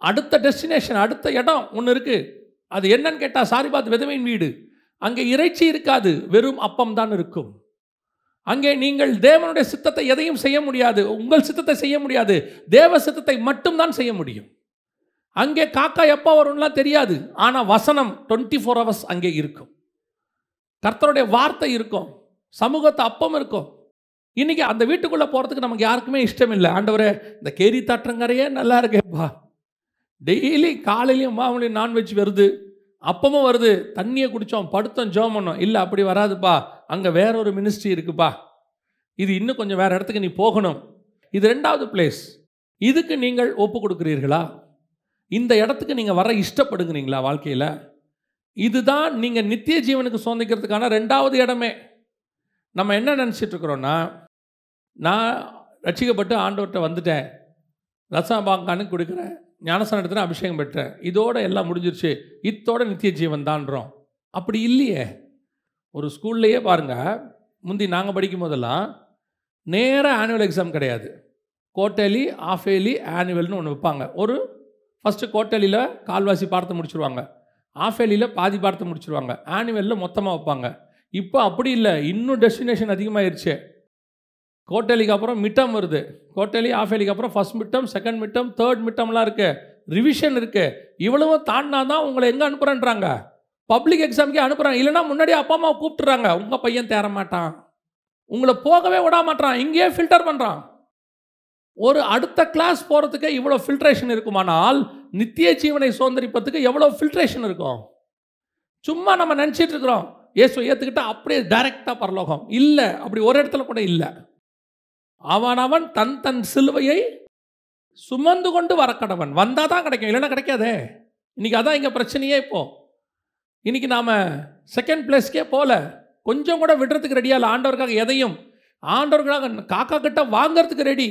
Speaker 1: அடுத்த டெஸ்டினேஷன், அடுத்த இடம் ஒன்று இருக்குது. அது என்னன்னு கேட்டால் சாரிபாத் விதவையின் வீடு. அங்கே இறைச்சி இருக்காது, வெறும் அப்பம் தான் இருக்கும். அங்கே நீங்கள் தேவனுடைய சித்தத்தை எதையும் செய்ய முடியாது, உங்கள் சித்தத்தை செய்ய முடியாது, தேவ சித்தத்தை மட்டும்தான் செய்ய முடியும். அங்கே காக்கா எப்போ வரும்லாம் தெரியாது, ஆனால் வசனம் 24 hours அங்கே இருக்கும். கர்த்தருடைய வார்த்தை இருக்கும், சமூகத்தை அப்பம் இருக்கும். இன்னைக்கு அந்த வீட்டுக்குள்ளே போகிறதுக்கு நமக்கு யாருக்குமே இஷ்டம் இல்லை. ஆண்டவரே, இந்த கேரி தாற்றங்கரையே நல்லா இருக்கேப்பா, டெய்லி காலையிலையும் மாவுலையும் நான்வெஜ் வருது, அப்பமும் வருது, தண்ணியை குடித்தோம், படுத்தோம், ஜெபம் பண்ணோம். இல்லை, அப்படி வராதுப்பா, அங்கே வேற ஒரு மினிஸ்ட்ரி இருக்குப்பா, இது இன்னும் கொஞ்சம் வேறு இடத்துக்கு நீ போகணும். இது 2வது பிளேஸ். இதுக்கு நீங்கள் ஒப்பு கொடுக்குறீர்களா? இந்த இடத்துக்கு நீங்கள் வர இஷ்டப்படுகிறீங்களா வாழ்க்கையில்? இதுதான் நீங்கள் நித்திய ஜீவனுக்கு சொந்திக்கிறதுக்கான 2வது இடமே. நம்ம என்ன நினச்சிட்டு இருக்கிறோன்னா, நான் ரட்சிக்கப்பட்டு ஆண்டவர்கிட்ட வந்துட்டேன், ரசபாங்கானு கொடுக்குறேன், ஞானஸ்நானம் எடுத்துகிற, அபிஷேகம் பெற்றேன், இதோட எல்லாம் முடிஞ்சிருச்சு, இத்தோட நித்திய ஜீவன் தான்றோம். அப்படி இல்லையே. ஒரு ஸ்கூல்லையே பாருங்கள், முந்தி நாங்கள் படிக்கும் போதெல்லாம் நேராக ஆனுவல் எக்ஸாம் கிடையாது, குவார்ட்டர்லி, ஆஃப் இயர்லி, ஆனுவல்னு ஒன்று வைப்பாங்க. ஒரு ஃபஸ்ட்டு குவார்ட்டர்லியில் கால்வாசி பாடத்தை முடிச்சுருவாங்க, ஆஃப் இயர்லியில் பாதி பாடத்தை முடிச்சுருவாங்க, ஆனுவலில் மொத்தமாக வைப்பாங்க. இப்போ அப்படி இல்லை, இன்னும் டெஸ்டினேஷன் அதிகமாகிருச்சு. குவார்ட்டர்லிக்கு அப்புறம் மிட்டம் வருது, குவார்ட்டர்லி ஆஃப் இயர்லிக்கு அப்புறம் first midterm, second midterm, third மிட்டம்லாம் இருக்குது, ரிவிஷன் இருக்குது. இவ்வளவும் தாண்டினா தான் உங்களை எங்கே அனுப்புகிறேன்றாங்க, பப்ளிக் எக்ஸாமுக்கே அனுப்புகிறாங்க. இல்லைனா முன்னாடியே அப்பா அம்மா கூப்பிட்டுறாங்க, உங்கள் பையன் தேர மாட்டான், உங்களை போகவே விட மாட்டான், இங்கேயே ஃபில்டர் பண்ணுறான். ஒரு அடுத்த கிளாஸ் போகிறதுக்கு இவ்வளோ ஃபில்ட்ரேஷன் இருக்குமானால் நித்திய ஜீவனை சுதந்திரிப்பதுக்கு எவ்வளோ ஃபில்ட்ரேஷன் இருக்கும்? சும்மா நம்ம நினச்சிட்டு இருக்கிறோம், இயேசுவை ஏற்றுக்கிட்டா அப்படியே டைரெக்டாக பரலோகம். இல்லை, அப்படி ஒரு இடத்துல கூட இல்லை. அவன் தன் தன் சிலுவையை சுமந்து கொண்டு வர கடவன். வந்தால் தான் கிடைக்கும், இல்லைன்னா கிடைக்காதே. இன்றைக்கி அதான் இங்கே பிரச்சனையே. இப்போது இன்றைக்கி நாம் செகண்ட் பிளேஸ்க்கே போகல, கொஞ்சம் கூட விடுறதுக்கு ரெடியாக இல்லை. ஆண்டவருக்காக எதையும், ஆண்டவருக்காக காக்கா கிட்ட வாங்கிறதுக்கு ரெடி.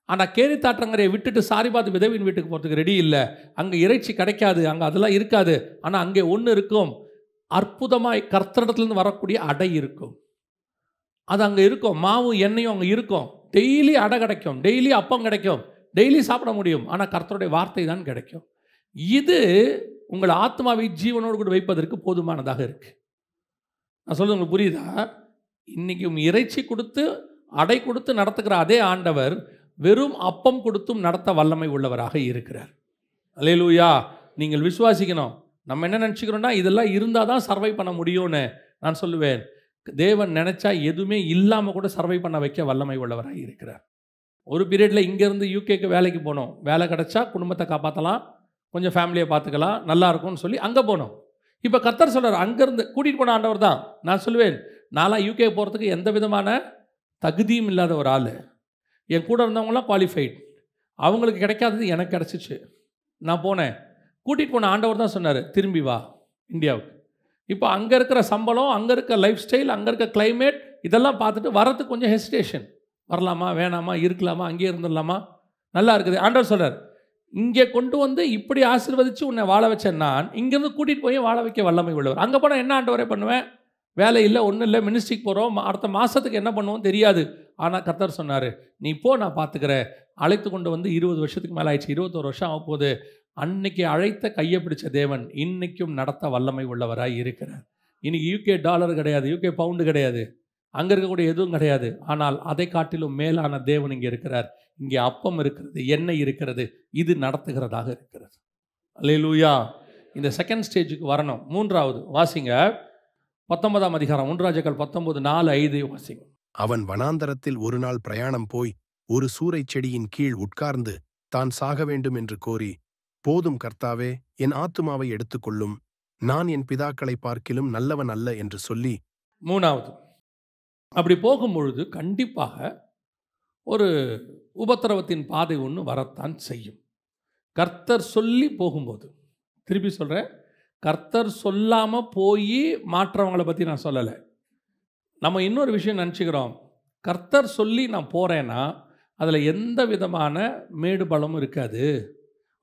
Speaker 1: ஆனால் கேரி தாற்றங்கரையை விட்டுட்டு சாரிபாத் விதவின் வீட்டுக்கு போகிறதுக்கு ரெடி இல்லை. அங்கே இறைச்சி கிடைக்காது, அங்கே அதெல்லாம் இருக்காது. ஆனால் அங்கே ஒன்று இருக்கும், அற்புதமாய் கர்த்தரிடத்துலேருந்து வரக்கூடிய அடை இருக்கும். அது அங்கே இருக்கும், மாவும் எண்ணெயும் அங்கே இருக்கும். டெய்லி அடை கிடைக்கும், டெய்லி அப்பம் கிடைக்கும், டெய்லி சாப்பிட முடியும். ஆனால் கர்த்தருடைய வார்த்தை தான் கிடைக்கும். இது உங்கள் ஆத்மாவை ஜீவனோடு கூட வைப்பதற்கு போதுமானதாக இருக்குது. நான் சொல்கிறது உங்களுக்கு புரியுதா? இன்றைக்கி இறைச்சி கொடுத்து அடை கொடுத்து நடத்துகிற அதே ஆண்டவர் வெறும் அப்பம் கொடுத்தும் நடத்த வல்லமை உள்ளவராக இருக்கிறார். அல்லேலூயா. நீங்கள் விசுவாசிக்கணும். நம்ம என்ன நினச்சிக்கிறோன்னா, இதெல்லாம் இருந்தால் தான் சர்வை பண்ண முடியும்னு. நான் சொல்லுவேன், தேவன் நினச்சா எதுவுமே இல்லாமல் கூட சர்வை பண்ண வைக்க வல்லமை உள்ளவராக இருக்கிறார். ஒரு பீரியடில் இங்கேருந்து யூகேக்கு வேலைக்கு போனோம். வேலை கிடச்சா குடும்பத்தை காப்பாற்றலாம், கொஞ்சம் ஃபேமிலியை பார்த்துக்கலாம், நல்லா இருக்கும்னு சொல்லி அங்கே போனோம். இப்போ கர்த்தர் சொல்கிறார், அங்கேருந்து கூட்டிகிட்டு போன ஆண்டவர் தான். நான் சொல்லுவேன், நான்லாம் யூகே போகிறதுக்கு எந்த விதமான தகுதியும் இல்லாத ஒரு ஆள். என் கூட இருந்தவங்களாம் குவாலிஃபைட், அவங்களுக்கு கிடைக்காதது எனக்கு கிடச்சிச்சு. நான் போனேன், கூட்டிகிட்டு போன ஆண்டவர் தான் சொன்னார், திரும்பி வா இந்தியாவுக்கு. இப்போ அங்கே இருக்கிற சம்பளம், அங்கே இருக்க லைஃப் ஸ்டைல், அங்கே இருக்க கிளைமேட், இதெல்லாம் பார்த்துட்டு வரத்துக்கு கொஞ்சம் ஹெசிடேஷன். வரலாமா வேணாமா, இருக்கலாமா, அங்கேயே இருந்துடலாமா, நல்லா இருக்குது. ஆண்டவர் சொல்கிறார், இங்கே கொண்டு வந்து இப்படி ஆசீர்வதித்து உன்னை வாழ வச்சேன் நான், இங்கேருந்து கூட்டிகிட்டு போய் வாழ வைக்க வல்லமை உள்ளவர். அங்கே போனால் என்ன ஆண்டவரே பண்ணுவேன், வேலை இல்லை, ஒன்றும் இல்லை, மினிஸ்ட்ரிக்கு போகிறோம், அடுத்த மாதத்துக்கு என்ன பண்ணுவோம் தெரியாது. ஆனால் கர்த்தர் சொன்னார், நீ போ, நான் பார்த்துக்கிறேன். அழைத்து கொண்டு வந்து 20 வருஷத்துக்கு மேலே ஆயிடுச்சு, 21 வருஷம் ஆக போகுது. அன்னைக்கு அழைத்த கையை பிடிச்ச தேவன் இன்றைக்கும் நடத்த வல்லமை உள்ளவராய் இருக்கிறார். இன்றைக்கி யூகே டாலர் கிடையாது, யூகே பவுண்டு கிடையாது, அங்கே இருக்கக்கூடிய எதுவும் கிடையாது. ஆனால் அதை காட்டிலும் மேலான தேவன் இங்கே இருக்கிறார். இங்கே அப்பம் இருக்கிறது, எண்ணெய் இருக்கிறது, இது நடத்துகிறதாக இருக்கிறது. அல்லேலூயா. இந்த செகண்ட் ஸ்டேஜுக்கு வரணும். 3வது வாசிங்க, 19ஆம் அதிகாரம் 1 ராஜாக்கள் 19:4-5 வாசிங்க.
Speaker 2: அவன் வனாந்தரத்தில் ஒரு நாள் பிரயாணம் போய் ஒரு சூரைச் செடியின் கீழ் உட்கார்ந்து தான் சாக வேண்டும் என்று கோரி, போதும் கர்த்தாவே, என் ஆத்துமாவை எடுத்துக்கொள்ளும், நான் என் பிதாக்களை பார்க்கிலும் நல்லவன் அல்ல என்று சொல்லி.
Speaker 1: 3வது, அப்படி போகும்பொழுது கண்டிப்பாக ஒரு உபத்திரவத்தின் பாதை ஒன்று வரத்தான் செய்யும். கர்த்தர் சொல்லி போகும்போது, திருப்பி சொல்கிறேன், கர்த்தர் சொல்லாமல் போய் மாற்றவங்களை பற்றி நான் சொல்லலை. நம்ம இன்னொரு விஷயம் நினச்சிக்கிறோம், கர்த்தர் சொல்லி நான் போகிறேன்னா அதில் எந்த விதமான மேடு பலமும் இருக்காது,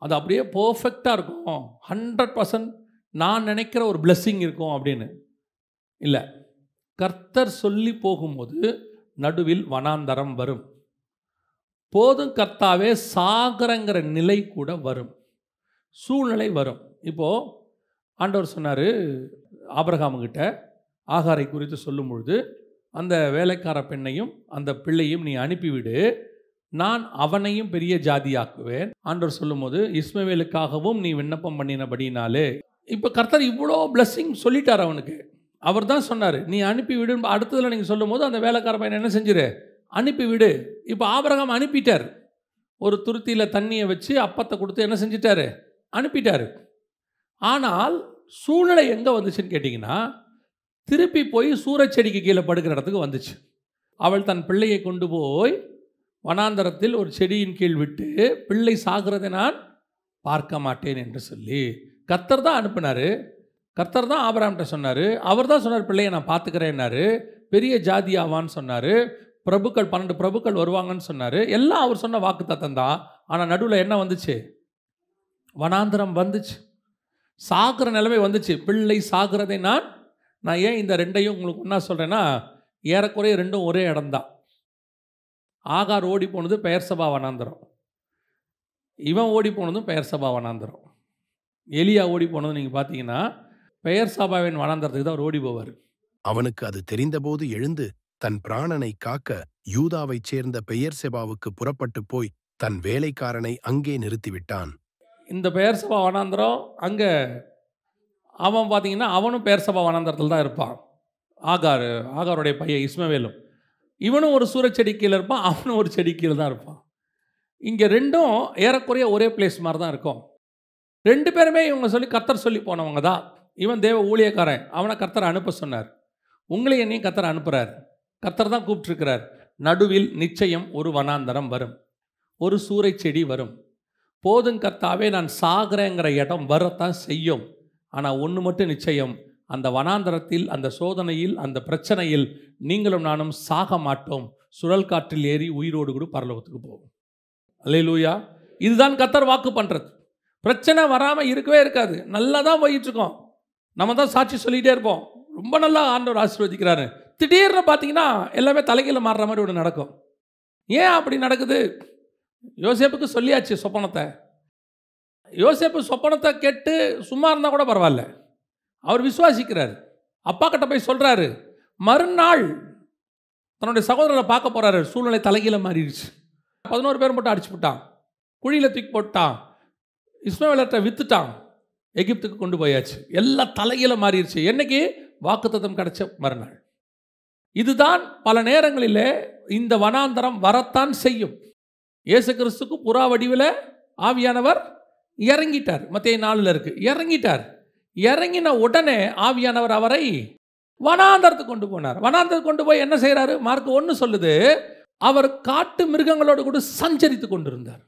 Speaker 1: அது அப்படியே பர்ஃபெக்டாக இருக்கும், 100% நான் நினைக்கிற ஒரு பிளெஸ்ஸிங் இருக்கும் அப்படின்னு. இல்லை, கர்த்தர் சொல்லி போகும்போது நடுவில் வனாந்தரம் வரும், போதும் கர்த்தாவே சாகரங்கிற நிலை கூட வரும், சூழ்நிலை வரும். இப்போது ஆண்டவர் சொன்னார் ஆபிரகாமுக்கிட்ட ஆகாரை குறித்து சொல்லும் பொழுது, அந்த வேலைக்கார பெண்ணையும் அந்த பிள்ளையும் நீ அனுப்பிவிடு, நான் அவனையும் பெரிய ஜாதியாக்குவேன். ஆண்டவர் சொல்லும்போது இஸ்மவேலுக்காகவும் நீ விண்ணப்பம் பண்ணினபடினாலே, இப்போ கர்த்தர் இவ்வளோ பிளஸ்ஸிங் சொல்லிட்டார் அவனுக்கு. அவர் தான் சொன்னார், நீ அனுப்பிவிடு. அடுத்ததில் நீங்கள் சொல்லும் போது அந்த வேலைக்கார பையனை என்ன செஞ்சிரு, அனுப்பிவிடு. இப்போ ஆபிரகாம் அனுப்பிட்டார். ஒரு துருத்தியில் தண்ணியை வச்சு அப்பத்தை கொடுத்து என்ன செஞ்சிட்டாரு, அனுப்பிட்டார். ஆனால் சூழ்நிலை எங்கே வந்துச்சுன்னு கேட்டிங்கன்னா, திருப்பி போய் சூரச்செடிக்கு கீழே படுக்கிற இடத்துக்கு வந்துச்சு. அவள் தன் பிள்ளையை கொண்டு போய் வனாந்தரத்தில் ஒரு செடியின் கீழ் விட்டு, பிள்ளை சாகிறதை நான் பார்க்க மாட்டேன் என்று சொல்லி கர்த்தர் தான் அனுப்பினார். கர்த்தர் தான் ஆபிரகாம்கிட்ட சொன்னார். அவர் தான் சொன்னார், பிள்ளையை நான் பார்த்துக்கிறேன்னாரு. பெரிய ஜாதி ஆவான்னு சொன்னார். பிரபுக்கள் 12 பிரபுக்கள் வருவாங்கன்னு சொன்னார். எல்லாம் அவர் சொன்ன வாக்கு தத்தம் தான். ஆனால் நடுவில் என்ன வந்துச்சு, வனாந்தரம் வந்துச்சு, சாகிற நிலைமை வந்துச்சு. பிள்ளை சாகிறதை நான் ஏன் இந்த ரெண்டையும் உங்களுக்கு ஒன்றா சொல்கிறேன்னா, ஏறக்குறைய ரெண்டும் ஒரே இடம்தான். ஆகார் ஓடி போனது பெயர்சபா வனாந்தரம், இவன் ஓடி போனதும் பெயர்சபா வனாந்தரம். எலியா ஓடி போனது நீங்கள் பார்த்தீங்கன்னா பெயர்சபாவின் வனாந்தரத்துக்கு தான் அவர் ஓடி போவார்.
Speaker 2: அவனுக்கு அது தெரிந்தபோது எழுந்து தன் பிராணனை காக்க யூதாவைச் சேர்ந்த பெயர்செபாவுக்கு புறப்பட்டு போய் தன் வேலைக்காரனை அங்கே நிறுத்திவிட்டான்.
Speaker 1: இந்த பெயர்சபா வனாந்தரம் அங்கே அவன் பார்த்தீங்கன்னா அவனும் பெயர்சபா வனாந்தரத்தில் தான் இருப்பான். ஆகாருடைய பையன் இஸ்மவேலும், இவனும் ஒரு சூரச்செடி கீழே இருப்பான், அவனும் ஒரு செடி கீழே தான் இருப்பான். இங்கே ரெண்டும் ஏறக்குறைய ஒரே பிளேஸ் மாதிரி தான் இருக்கும். ரெண்டு பேருமே இவங்க கர்த்தர் சொல்லி போனவங்க தான். இவன் தேவ ஊழியக்காரன், அவனை கர்த்தர் அனுப்ப சொன்னார். உங்களை என்னையும் கர்த்தர் அனுப்புகிறார். கர்த்தர் தான் கூப்பிட்டுருக்கிறார். நடுவில் நிச்சயம் ஒரு வனாந்தரம் வரும், ஒரு சூறை செடி வரும். போதும் கர்த்தாவே, நான் சாகிறேங்கிற இடம் வரத்தான் செய்யும். ஆனால் ஒன்று மட்டும் நிச்சயம், அந்த வனாந்தரத்தில், அந்த சோதனையில், அந்த பிரச்சனையில் நீங்களும் நானும் சாக மாட்டோம். சுழல் காற்றில் ஏறி உயிரோடு கூட பரலோகத்துக்கு போவோம். அல்லேலூயா. இதுதான் கர்த்தர் வாக்கு பண்ணுறது. பிரச்சனை வராமல் இருக்கவே இருக்காது. நல்லா தான் போயிட்டுருக்கோம். நம்ம தான் சாட்சி சொல்லிகிட்டே இருப்போம், ரொம்ப நல்லா ஆண்டவர் ஆசீர்வதிக்கிறாரு. திடீர்னு பார்த்தீங்கன்னா எல்லாமே தலைகீழ மாறுற மாதிரி ஒன்று நடக்கும். ஏன் அப்படி நடக்குது? யோசேப்புக்கு சொல்லியாச்சு சொப்பனத்தை. யோசேப்பு சொப்பனத்தை கேட்டு சும்மா இருந்தால் கூட பரவாயில்ல, அவர் விசுவாசிக்கிறார். அப்பா கிட்ட போய் சொல்கிறாரு. மறுநாள் தன்னுடைய சகோதரரை பார்க்க போகிறாரு. சூழ்நிலை தலைகீழ மாறிடுச்சு. 11 பேர் மட்டும் அடிச்சு விட்டான், குழியில் தூக்கி போட்டான், இஸ்மவேலர்கிட்ட வித்துட்டான், எகிப்துக்கு கொண்டு போயாச்சு. எல்லாம் தலைகீழ மாறிடுச்சு. என்னைக்கு? வாக்குத்தத்தம் கிடைச்ச மறுநாள். இதுதான் பல நேரங்களிலே இந்த வனாந்தரம் வரத்தான் செய்யும். இயேசு கிறிஸ்துக்கு புறா வடிவில் ஆவியானவர் இறங்கிட்டார். மத்தேயு 4 இருக்கு. இறங்கிட்டார். இறங்கின உடனே ஆவியானவர் அவரை வனாந்தரத்துக்கு கொண்டு போனார். வனாந்தரத்துக்கு கொண்டு போய் என்ன செய்கிறாரு? மார்க் 1 சொல்லுது, அவர் காட்டு மிருகங்களோடு கூட சஞ்சரித்து கொண்டிருந்தார்.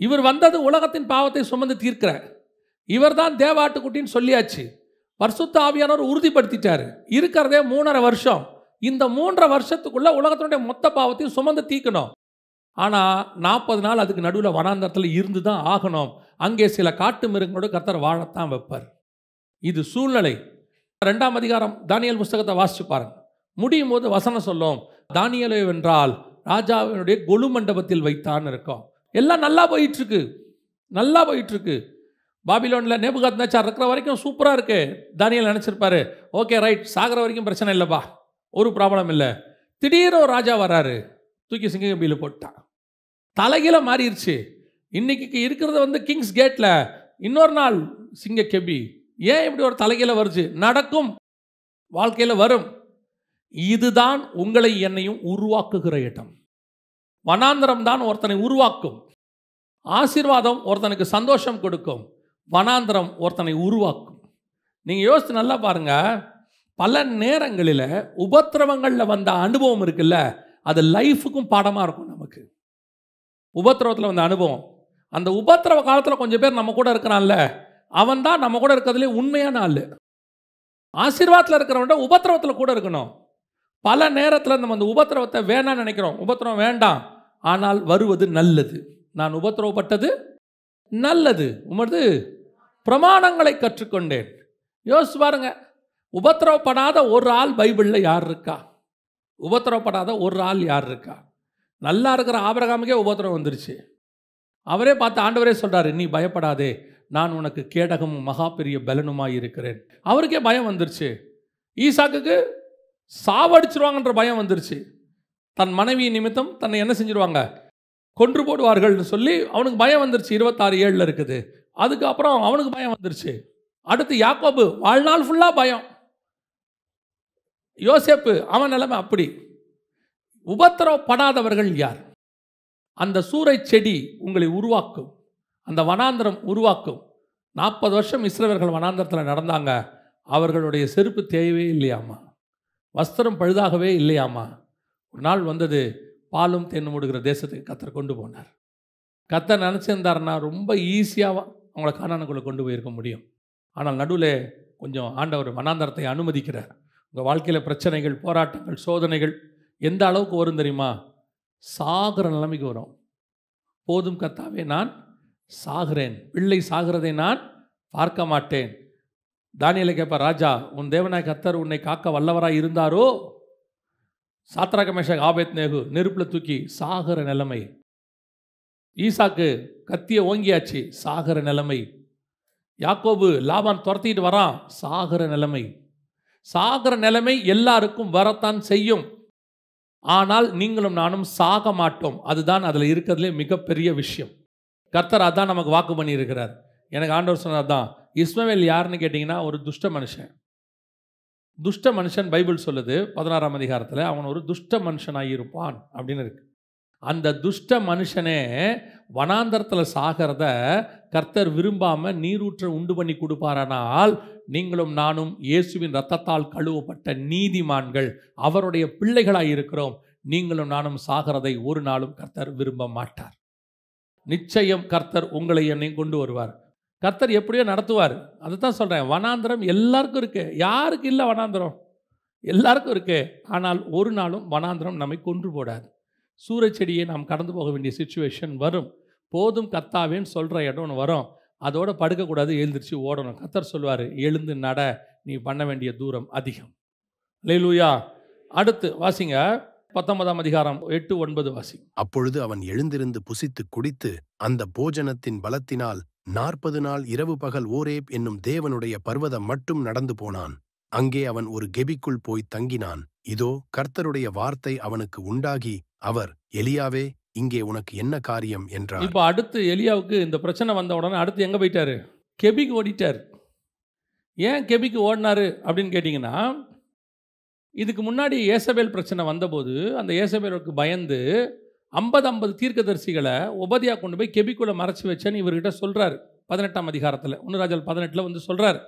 Speaker 1: இவர் வந்தது உலகத்தின் பாவத்தை சுமந்து தீர்க்கிற இவர் தான் தேவாட்டுக்குட்டின்னு சொல்லியாச்சு. பரிசுத்த ஆவியானவர் உறுதிப்படுத்திட்டார். இருக்கிறதே 3.5 வருஷம். இந்த 3.5 வருஷத்துக்குள்ள உலகத்தினுடைய மொத்த பாவத்தையும் சுமந்து தீர்க்கணும். ஆனால் 40 நாள் அதுக்கு நடுவில் வனாந்தரத்தில் இருந்து தான் ஆகணும். அங்கே சில காட்டு மிருகங்களோடு கர்த்தர் வாழத்தான் வைப்பார். இது சூழ்நிலை. 2ஆம் அதிகாரம் தானியேல் புஸ்தகத்தை வாசிச்சு பாருங்க. முடியும் போது வசனம் சொல்லும், தானியேலை வென்றால் ராஜாவினுடைய கொலு மண்டபத்தில் வைத்தான்னு இருக்கும். எல்லாம் நல்லா போயிட்டுருக்கு, நல்லா போயிட்டுருக்கு. பாபிலோனில் நேபுகாத்நேச்சார் இருக்கிற வரைக்கும் சூப்பராக இருக்கு. தானியேல் நினச்சிருப்பாரு, ஓகே ரைட், சாகிற வரைக்கும் பிரச்சனை இல்லைப்பா, ஒரு ப்ராப்ளம் இல்லை. திடீர்னு ஒரு ராஜா வர்றாரு, தூக்கி சிங்கக்கம்பியில் போட்டான். தலைகீழ மாறிடுச்சு. இன்னைக்கு இருக்கிறது கிங்ஸ் கேட்டில், இன்னொரு நாள் சிங்கக்கம்பி. ஏன் இப்படி ஒரு தலைகீழ வருது? நடக்கும், வாழ்க்கையில் வரும். இதுதான் உங்களை என்னையும் உருவாக்குகிற இடம். வனாந்தரம் தான் ஒருத்தனை உருவாக்கும். ஆசீர்வாதம் ஒருத்தனுக்கு சந்தோஷம் கொடுக்கும். வனாந்தரம் ஒருத்தனை உருவாக்கும். நீங்கள் யோசித்து நல்லா பாருங்க. பல நேரங்களில் உபத்திரவங்களில் வந்த அனுபவம் இருக்குல்ல, அது லைஃபுக்கும் பாடமாக இருக்கும். நமக்கு உபத்திரவத்தில் வந்த அனுபவம், அந்த உபத்திரவ காலத்தில் கொஞ்சம் பேர் நம்ம கூட இருக்கிறான்ல, அவன் தான் நம்ம கூட இருக்கிறதுலே உண்மையான ஆள். ஆசீர்வாதத்தில் இருக்கிறவன்ட உபத்திரவத்தில் கூட இருக்கணும். பல நேரத்தில் நம்ம அந்த உபத்திரவத்தை வேணான்னு நினைக்கிறோம். உபத்திரவம் வேண்டாம், ஆனால் வருவது நல்லது. நான் உபத்திரவப்பட்டது நல்லது, உமது பிரமாணங்களை கற்றுக்கொண்டேன். யோசிச்சு பாருங்க, உபத்திரவப்படாத ஒரு ஆள் பைபிளில் யார் இருக்கா? உபத்திரவப்படாத ஒரு ஆள் யார் இருக்கா? நல்லா இருக்கிற ஆபிரகாமுக்கே உபத்திரவம் வந்துருச்சு. அவரே பார்த்து ஆண்டவரே சொல்கிறாரு, நீ பயப்படாதே, நான் உனக்கு கேடகமும் மகா பெரிய பலனுமாய் இருக்கிறேன். அவருக்கே பயம் வந்துருச்சு. ஈசாக்குக்கு சாவடிச்சிருவாங்கன்ற பயம் வந்துருச்சு. தன் மனைவி நிமித்தம் தன்னை என்ன செஞ்சிருவாங்க, கொன்று போடுவார்கள்னு சொல்லி அவனுக்கு பயம் வந்துருச்சு. 26:7 இருக்குது. அதுக்கப்புறம் அவனுக்கு பயம் வந்துருச்சு. அடுத்து யாக்கோபு வாழ்நாள் ஃபுல்லாக பயம். யோசேப்பு அவன் நிலைமை அப்படி. உபத்திரவப்படாதவர்கள் யார்? அந்த சூரை செடி உங்களை உருவாக்கும், அந்த வனாந்திரம் உருவாக்கும். 40 வருஷம் இஸ்ரவேலர்கள் வனாந்திரத்தில் நடந்தாங்க. அவர்களுடைய செருப்பு தேவையே இல்லையாமா, வஸ்திரம் பழுதாகவே இல்லையாமா. ஒரு நாள் வந்தது, பாலும் தேனும் ஓடுகிற தேசத்துக்கு கர்த்தர் கொண்டு போனார். கர்த்தர் நினச்சிருந்தாருன்னா ரொம்ப ஈஸியாக அவங்கள கானானுக்குள்ளே கொண்டு போயிருக்க முடியும். ஆனால் நடுவில் கொஞ்சம் ஆண்டவர் வனாந்தரத்தை அனுமதிக்கிறார். உங்கள் வாழ்க்கையில் பிரச்சனைகள், போராட்டங்கள், சோதனைகள் எந்த அளவுக்கு வரும் தெரியுமா? சாகிற நிலைமைக்கு வரும். போதும் கர்த்தாவே, நான் சாகிறேன், பிள்ளை சாகிறதை நான் பார்க்க மாட்டேன். தானியேலை கேட்பார், ராஜா உன் தேவனாய் கர்த்தர் உன்னை காக்க வல்லவராய் இருந்தாரோ? சாத்ராக் மேஷாக் ஆபேத்நேகு நெருப்பில் தூக்கி சாகிற நிலைமை. ஈசாக்கு கத்தியை ஓங்கியாச்சு, சாகிற நிலைமை. யாக்கோபு லாபான் துரத்திட்டு வரான், சாகிற நிலைமை. சாகிற நிலைமை எல்லாருக்கும் வரத்தான் செய்யும். ஆனால் நீங்களும் நானும் சாக மாட்டோம். அதுதான் அதில் இருக்கிறதுலே மிகப்பெரிய விஷயம். கர்த்தர் அதான் நமக்கு வாக்கு பண்ணியிருக்கிறார். எனக்கு ஆண்டவர் சொன்னார் தான். இஸ்மவேல் யாருன்னு கேட்டிங்கன்னா ஒரு துஷ்ட மனுஷன். துஷ்ட மனுஷன் பைபிள் சொல்லுது 16ஆம் அதிகாரத்தில் அவன் ஒரு துஷ்ட மனுஷனாக இருப்பான் அப்படின்னு இருக்கு. அந்த துஷ்ட மனுஷனே வனாந்தரத்தில் சாகிறத கர்த்தர் விரும்பாமல் நீரூற்ற உண்டு பண்ணி கொடுப்பாரானால், நீங்களும் நானும் இயேசுவின் இரத்தத்தால் கழுவப்பட்ட நீதிமான்கள், அவருடைய பிள்ளைகளாக இருக்கிறோம். நீங்களும் நானும் சாகிறதை ஒரு நாளும் கர்த்தர் விரும்ப மாட்டார். நிச்சயம் கர்த்தர் உங்களை என்னையும் கொண்டு வருவார். கர்த்தர் எப்படியோ நடத்துவார். அதுதான் சொல்கிறேன், வனாந்திரம் எல்லாருக்கும் இருக்கு. யாருக்கு இல்லை வனாந்திரம்? எல்லாருக்கும் இருக்கு. ஆனால் ஒரு நாளும் வனாந்திரம் நம்மை கொன்று போடாது. சூரச்செடியை நாம் கடந்து போக வேண்டிய சிச்சுவேஷன் வரும். போதும் கர்த்தாவேன்னு சொல்கிற இடம் ஒன்று வரும். அதோடு படுக்கக்கூடாது, எழுந்திரிச்சு ஓடணும். கர்த்தர் சொல்வார், எழுந்து நட, நீ பண்ண வேண்டிய தூரம் அதிகம். அல்லேலூயா. அடுத்து வாசிங்க 19ஆம் அதிகாரம் 8-9 வாசி.
Speaker 2: அப்பொழுது அவன் எழுந்திருந்து புசித்து குடித்து அந்த போஜனத்தின் பலத்தினால் 40 நாள் இரவு பகல் ஓரேப் என்னும் தேவனுடைய பர்வதம் மட்டும் நடந்து போனான். அங்கே அவன் ஒரு கெபிக்குள் போய் தங்கினான். இதோ கர்த்தருடைய வார்த்தை அவனுக்கு உண்டாகி, அவர், எலியாவே, இங்கே உனக்கு என்ன காரியம் என்றார்.
Speaker 1: இப்போ அடுத்து எலியாவுக்கு இந்த பிரச்சனை வந்த உடனே அடுத்து எங்கே போயிட்டாரு? கெபிக்கு ஓடிட்டார். ஏன் கெபிக்கு ஓடினாரு அப்படின்னு கேட்டிங்கன்னா, இதுக்கு முன்னாடி ஏசபேல் பிரச்சனை வந்தபோது அந்த ஏசபேலுக்கு பயந்து 50 தீர்க்கதரிசிகளை ஒபதியா கொண்டு போய் கெபிக்குள்ளே மறைச்சி வச்சேன்னு இவர்கிட்ட சொல்கிறார். 18ஆம் அதிகாரத்தில் 1 ராஜால் 18 வந்து சொல்கிறார்,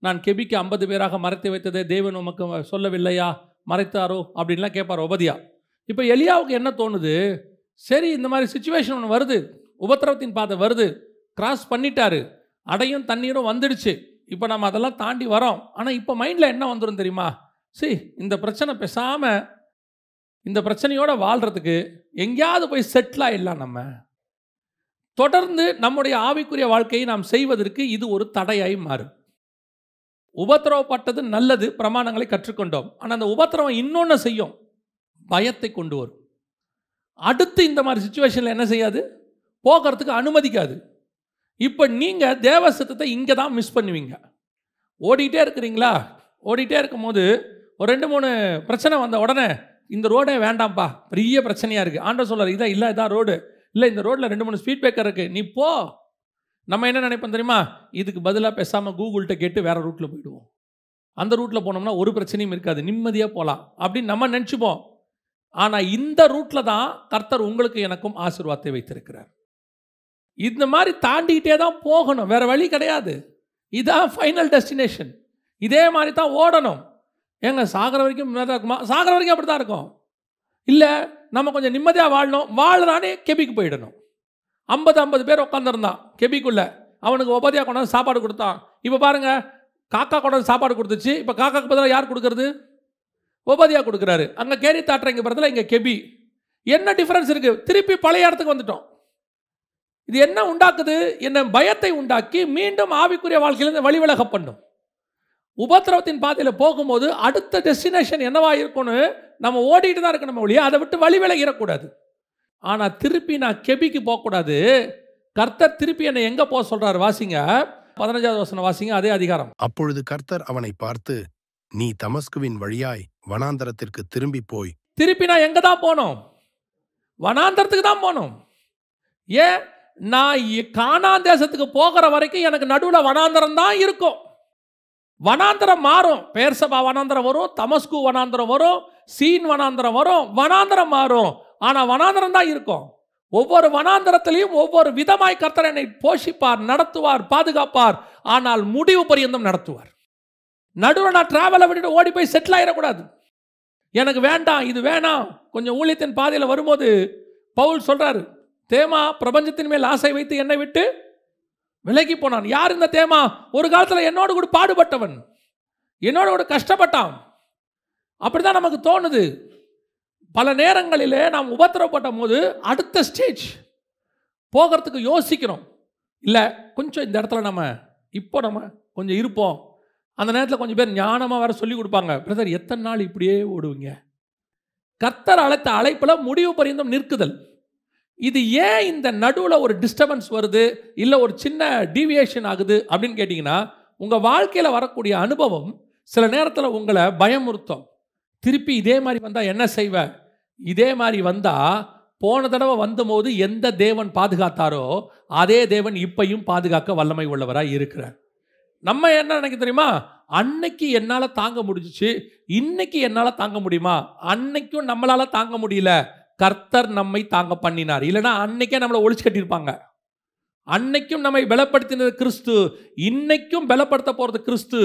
Speaker 1: நான் கெபிக்கு 50 பேராக மறைத்து வைத்ததே தேவன் உமக்கு சொல்லவில்லையா, மறைத்தாரோ அப்படின்லாம் கேட்பார் ஒபதியா. இப்போ எலியாவுக்கு என்ன தோணுது? சரி, இந்த மாதிரி சிச்சுவேஷன் ஒன்று வருது, உபத்திரவத்தின் பாதை வருது, கிராஸ் பண்ணிட்டாரு, அடையும் தண்ணீரும் வந்துடுச்சு, இப்போ நம்ம அதெல்லாம் தாண்டி வரோம். ஆனால் இப்போ மைண்டில் என்ன வந்துடும் தெரியுமா? இந்த பிரச்சனை பேசாமல் இந்த பிரச்சனையோடு வாழ்கிறதுக்கு எங்கேயாவது போய் செட்டில் ஆகிடலாம். நம்ம தொடர்ந்து நம்முடைய ஆவிக்குரிய வாழ்க்கையை நாம் செய்வதற்கு இது ஒரு தடையாய் மாறும். உபத்திரவப்பட்டது நல்லது, பிரமாணங்களை கற்றுக்கொண்டோம். ஆனால் அந்த உபத்திரவம் இன்னொன்று செய்யும், பயத்தை கொண்டு வரும். அடுத்து இந்த மாதிரி சிச்சுவேஷனில் என்ன செய்யாது? போகிறதுக்கு அனுமதிக்காது. இப்போ நீங்கள் தேவ சித்தத்தை இங்கே தான் மிஸ் பண்ணுவீங்க. ஓடிக்கிட்டே இருக்கிறீங்களா? ஓடிக்கிட்டே இருக்கும்போது ஒரு 2-3 பிரச்சனை வந்த உடனே இந்த ரோடே வேண்டாம்ப்பா, பெரிய பிரச்சனையாக இருக்குது, ஆண்டவர் சொல்கிறார், இதான் இல்லை, இதான் ரோடு இல்லை, இந்த ரோட்டில் 2-3 ஸ்பீட் பிரேக்கர் இருக்குது, நீ போ. நம்ம என்ன நினைப்போம் தெரியுமா? இதுக்கு பதிலாக பேசாமல் கூகுள்கிட்ட கேட்டு வேறு ரூட்டில் போயிடுவோம். அந்த ரூட்டில் போனோம்னா ஒரு பிரச்சனையும் இருக்காது, நிம்மதியாக போகலாம் அப்படின்னு நம்ம நினச்சிப்போம். ஆனால் இந்த ரூட்டில் தான் கர்த்தர் உங்களுக்கு எனக்கும் ஆசீர்வாதத்தை வைத்திருக்கிறார். இந்த மாதிரி தாண்டிக்கிட்டே தான் போகணும், வேறு வழி கிடையாது. இதுதான் ஃபைனல் டெஸ்டினேஷன். இதே மாதிரி தான் ஓடணும். ஏங்க சாகிற வரைக்கும் தான் இருக்குமா? சாகிற வரைக்கும் அப்படி தான் இருக்கும். இல்லை, நம்ம கொஞ்சம் நிம்மதியாக வாழணும், வாழலானே கெபிக்கு போயிடணும். 50 பேர் உட்காந்துருந்தான் கெபிக்குள்ளே. அவனுக்கு ஒபதியா கொண்டாந்து சாப்பாடு கொடுத்தான். இப்போ பாருங்கள், காக்கா கொண்டாந்து சாப்பாடு கொடுத்துச்சு. இப்போ காக்காக்கு பதிலாக யார் கொடுக்கறது? ஒபதியா கொடுக்குறாரு. அங்கே கேரி தாட்டுறங்க படத்தில் இங்கே கெபி. என்ன டிஃப்ரென்ஸ் இருக்குது? திருப்பி பழைய இடத்துக்கு வந்துட்டோம். இது என்ன உண்டாக்குது? என்ன பயத்தை உண்டாக்கி மீண்டும் ஆவிக்குரிய வாழ்க்கையிலேருந்து வழிவிலக பண்ணும். உபத்திரவத்தின் பாதையில் போகும்போது அடுத்த டெஸ்டினேஷன் என்னவா இருக்கும்னு நம்ம ஓடிட்டு தான் இருக்கணும் ஒழிய அதை விட்டு வழி விலகிடக்கூடாது. ஆனால் திருப்பி நான் கெபிக்கு போகக்கூடாது. கர்த்தர் திருப்பி என்னை எங்கே போக சொல்கிறார்? வாசிங்க 15வது வசனம் வாசிங்க, அதே அதிகாரம்.
Speaker 2: அப்பொழுது கர்த்தர் அவனை பார்த்து, நீ தமஸ்குவின் வழியாய் வனாந்தரத்திற்கு திரும்பி போய்.
Speaker 1: திருப்பி நான் எங்க தான் போனோம்? வனாந்தரத்துக்கு தான் போனோம். ஏன்? நான் கானான் தேசத்துக்கு போகிற வரைக்கும் எனக்கு நடுவில் வனாந்தரம் தான் இருக்கும். வனாந்தரம் மாறும். பெயர்சபா வனாந்தரம் வரும், தமஸ்கு வனாந்தரம் வரும், சீன் வனாந்தரம் வரும், வனாந்தரம் மாறும். ஆனால் வனாந்தரம் தான் இருக்கும். ஒவ்வொரு வனாந்தரத்திலையும் ஒவ்வொரு விதமாய் கர்த்தர் என்னை போஷிப்பார், நடத்துவார், பாதுகாப்பார். ஆனால் முடிவு பரியந்தம் நடத்துவார். நடுவில் நான் டிராவலை விட்டுட்டு ஓடி போய் செட்டில் ஆயிடக்கூடாது. எனக்கு வேண்டாம், இது வேணாம். கொஞ்சம் ஊழியத்தின் பாதையில் வரும்போது பவுல் சொல்றாரு, தேமா பிரபஞ்சத்தின் மேல் ஆசை வைத்து என்னை விட்டு விலகி போனான். யார் இந்த தேமா? ஒரு காலத்தில் என்னோடு கூட பாடுபட்டவன், என்னோட கூட கஷ்டப்பட்டான். அப்படிதான் நமக்கு தோணுது. பல நேரங்களிலே நாம் உபத்திரப்பட்ட போது அடுத்த ஸ்டேஜ் போகிறதுக்கு யோசிக்கிறோம். இல்லை, கொஞ்சம் இந்த இடத்துல நம்ம கொஞ்சம் இருப்போம். அந்த நேரத்தில் கொஞ்சம் பேர் ஞானமாக வேற சொல்லி கொடுப்பாங்க, பிரதர் எத்தனை நாள் இப்படியே ஓடுவீங்க? கர்த்தர் அழைத்த அழைப்பில் முடிவு பரியந்தம் நிற்குதல். இது ஏன் இந்த நடுவில் ஒரு டிஸ்டர்பன்ஸ் வருது, இல்லை ஒரு சின்ன டீவியேஷன் ஆகுது அப்படின்னு கேட்டிங்கன்னா, உங்கள் வாழ்க்கையில் வரக்கூடிய அனுபவம் சில நேரத்தில் உங்களை பயமுறுத்தும். திருப்பி இதே மாதிரி வந்தால் என்ன செய்வ? இதே மாதிரி வந்தால் போன தடவை வந்தபோது எந்த தேவன் பாதுகாத்தாரோ அதே தேவன் இப்பையும் பாதுகாக்க வல்லமை உள்ளவராக இருக்கிறார். நம்ம என்ன நினைக்க தெரியுமா? அன்னைக்கு என்னால் தாங்க முடிஞ்சிச்சு, இன்னைக்கு என்னால் தாங்க முடியுமா? அன்னைக்கும் நம்மளால் தாங்க முடியல, கர்த்தர் நம்மை தாங்க பண்ணினார். இல்லைன்னா அன்னைக்கே நம்மளை ஒழிச்சு கட்டியிருப்பாங்க. அன்னைக்கும் நம்மை பலப்படுத்தினது கிறிஸ்து, இன்னைக்கும் பலப்படுத்த போகிறது கிறிஸ்து,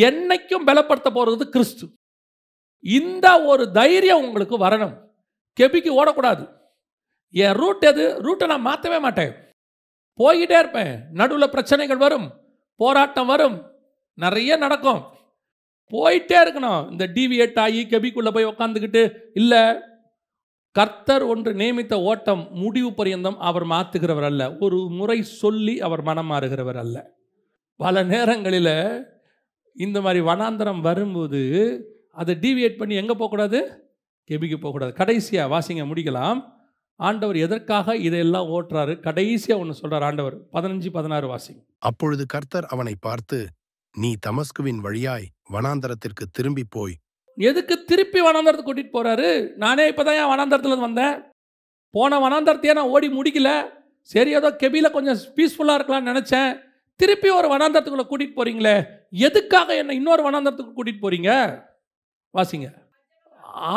Speaker 1: என்னைக்கும் பலப்படுத்த போகிறது கிறிஸ்து. இந்த ஒரு தைரியம் உங்களுக்கு வரணும். கெபிக்கு ஓடக்கூடாது. என் ரூட் எது? ரூட்டை நான் மாற்றவே மாட்டேன், போய்கிட்டே இருப்பேன். நடுவில் பிரச்சனைகள் வரும், போராட்டம் வரும், நிறைய நடக்கும், போயிட்டே இருக்கணும். இந்த டிவியேட் ஆகி கெபிக்குள்ளே போய் உக்காந்துக்கிட்டு இல்லை. கர்த்தர் ஒன்று நியமித்த ஓட்டம் முடிவு பரியந்தம் அவர் மாற்றுகிறவர் அல்ல. ஒரு முறை சொல்லி அவர் மனம் மாறுகிறவர் அல்ல. பல நேரங்களில் இந்த மாதிரி வனாந்தரம் வரும்போது அதை டிவியேட் பண்ணி எங்கே போகக்கூடாது? கெபிக்கு போகக்கூடாது. கடைசியாக வாசிங்க, முடிக்கலாம். ஆண்டவர் எதற்காக இதையெல்லாம் ஓட்டுறாரு? கடைசியாக ஒன்று சொல்கிறார் ஆண்டவர். 15-16 வாசிங்க.
Speaker 2: அப்பொழுது கர்த்தர் அவனை பார்த்து, நீ தமஸ்குவின் வழியாய் வனாந்தரத்திற்கு திரும்பி போய்.
Speaker 1: எதுக்கு திருப்பி வனாந்தரத்துக்கு கூட்டிகிட்டு போகிறாரு? நானே இப்போ தான் என் வனாந்தரத்தில் வந்தேன். போன வனாந்தரத்தையே நான் ஓடி முடிக்கல. சரி, ஏதோ கெபியில் கொஞ்சம் பீஸ்ஃபுல்லாக இருக்கலாம்னு நினச்சேன். திருப்பி ஒரு வனாந்தரத்துக்குள்ளே கூட்டிகிட்டு போகிறீங்களே, எதுக்காக என்னை இன்னொரு வனாந்தரத்துக்கு கூட்டிகிட்டு போகிறீங்க? வாசிங்க.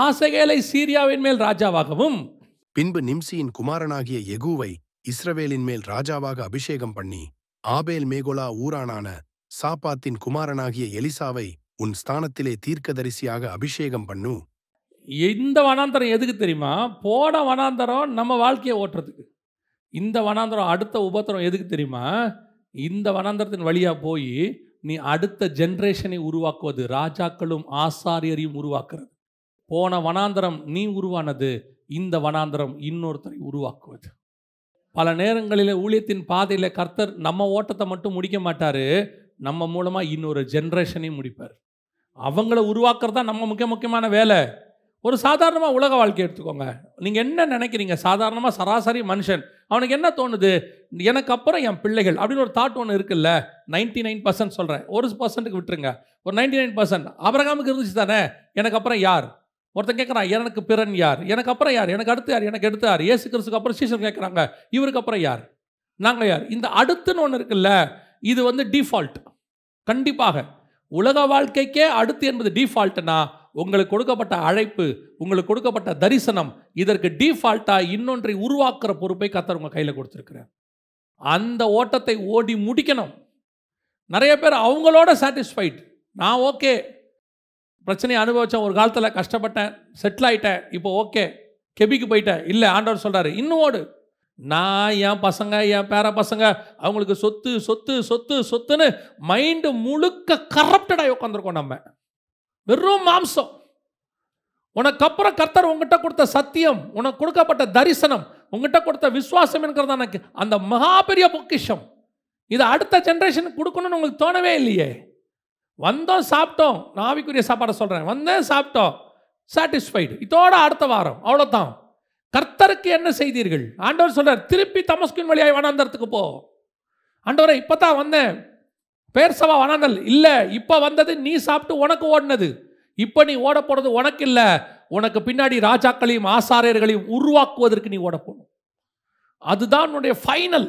Speaker 1: ஆசகேலை சீரியாவின் மேல் ராஜாவாகவும்,
Speaker 2: பின்பு நிம்சியின் குமாரனாகிய யெகூவை இஸ்ரவேலின் மேல் ராஜாவாக அபிஷேகம் பண்ணி, ஆபேல் மேகொலா ஊரானான சாப்பாத்தின் குமாரனாகிய எலிசாவை உன் ஸ்தானத்திலே தீர்க்கதரிசியாக அபிஷேகம் பண்ணு.
Speaker 1: இந்த வனாந்தரம் எதுக்கு தெரியுமா? போன வனாந்தரம் நம்ம வாழ்க்கையை ஓட்டுறதுக்கு. இந்த வனாந்தரம், அடுத்த உபத்திரம் எதுக்கு தெரியுமா? இந்த வனாந்தரத்தின் வழியாக போய் நீ அடுத்த ஜென்ரேஷனை உருவாக்குவது, ராஜாக்களும் ஆசாரியரையும் உருவாக்குறது. போன வனாந்தரம் நீ உருவானது, இந்த வனாந்தரம் இன்னொருத்தரை உருவாக்குவது. பல நேரங்களில் ஊழியத்தின் பாதையில் கர்த்தர் நம்ம ஓட்டத்தை மட்டும் முடிக்க மாட்டார், நம்ம மூலமாக இன்னொரு ஜென்ரேஷனையும் முடிப்பார். அவங்கள உருவாக்குறது தான் நம்ம முக்கியமான வேலை. ஒரு சாதாரணமாக உலக வாழ்க்கை எடுத்துக்கோங்க. நீங்கள் என்ன நினைக்கிறீங்க? சாதாரணமாக சராசரி மனுஷன் அவனுக்கு என்ன தோணுது? எனக்கு அப்புறம் என் பிள்ளைகள் அப்படின்னு ஒரு தாட் ஒன்று இருக்குல்ல. 99% சொல்கிறேன், 1%க்கு விட்டுருங்க. ஒரு 99% ஆபிரகாமுக்கு இருந்துச்சு தானே, எனக்கு அப்புறம் யார்? ஒருத்தன் கேட்குறான், எனக்கு பிறன் யார்? எனக்கு அப்புறம் யார்? எனக்கு அடுத்து யார்? எனக்கு எடுத்து யார்? இயேசு கிறிஸ்துக்கு அப்புறம் சீசர் கேட்குறாங்க, இவருக்கு அப்புறம் யார்? நாங்கள் யார்? இந்த அடுத்துன்னு ஒன்று இருக்குல்ல, இது டிஃபால்ட். கண்டிப்பாக உலக வாழ்க்கைக்கே அடுத்து என்பது டிஃபால்ட்னா, உங்களுக்கு கொடுக்கப்பட்ட அழைப்பு, உங்களுக்கு கொடுக்கப்பட்ட தரிசனம், இதற்கு டிஃபால்ட்டாக இன்னொன்றை உருவாக்குற பொறுப்பை கர்த்தர் உங்கள் கையில் கொடுத்துருக்கிறார். அந்த ஓட்டத்தை ஓடி முடிக்கணும். நிறைய பேர் அவங்களோட சாட்டிஸ்ஃபைட். நான் ஓகே, பிரச்சனையை அனுபவித்தேன், ஒரு காலத்தில் கஷ்டப்பட்டேன், செட்டில் ஆகிட்டேன், இப்போ ஓகே, கெபிக்கு போயிட்டேன். இல்லை, ஆண்டவர் சொல்கிறாரு இன்னும் ஓடு. நான் என் பசங்க, என் பேர பசங்க, அவங்களுக்கு சொத்து சொத்து சொத்து சொத்துன்னு மைண்டு முழுக்க கரப்டடாக உட்காந்துருக்கோம். நம்ம வெறும் மாம்சம். உனக்கு அப்புறம் கர்த்தர் உங்ககிட்ட கொடுத்த சத்தியம், உனக்கு கொடுக்கப்பட்ட தரிசனம், உங்ககிட்ட கொடுத்த விசுவாசம் என்கிறது எனக்கு அந்த மகாபெரிய பொக்கிஷம். இதை அடுத்த ஜென்ரேஷனுக்கு கொடுக்கணும்னு உங்களுக்கு தோணவே இல்லையே. வந்தோம், சாப்பிட்டோம், நான் ஆவிக்குரிய சாப்பாடை சொல்கிறேன், வந்தேன், சாப்பிட்டோம், சாட்டிஸ்ஃபைடு, இதோட அடுத்த வாரம் அவ்வளோதான். கர்த்தருக்கு என்ன செய்தீர்கள்? ஆண்டவர் சொல்றார், திருப்பி தமஸ்கின் வழியாய் வனாந்தரத்துக்கு போ. ஆண்டவரே, இப்போ தான் வந்தேன், பெயர்சபா வனாந்தல் இல்லை, இப்போ வந்தது நீ சாப்பிட்டு உனக்கு ஓடினது. இப்போ நீ ஓட போகிறது உனக்கு இல்லை, உனக்கு பின்னாடி ராஜாக்களையும் ஆசாரியர்களையும் உருவாக்குவதற்கு நீ ஓட போகணும். அதுதான் உன்னுடைய ஃபைனல்.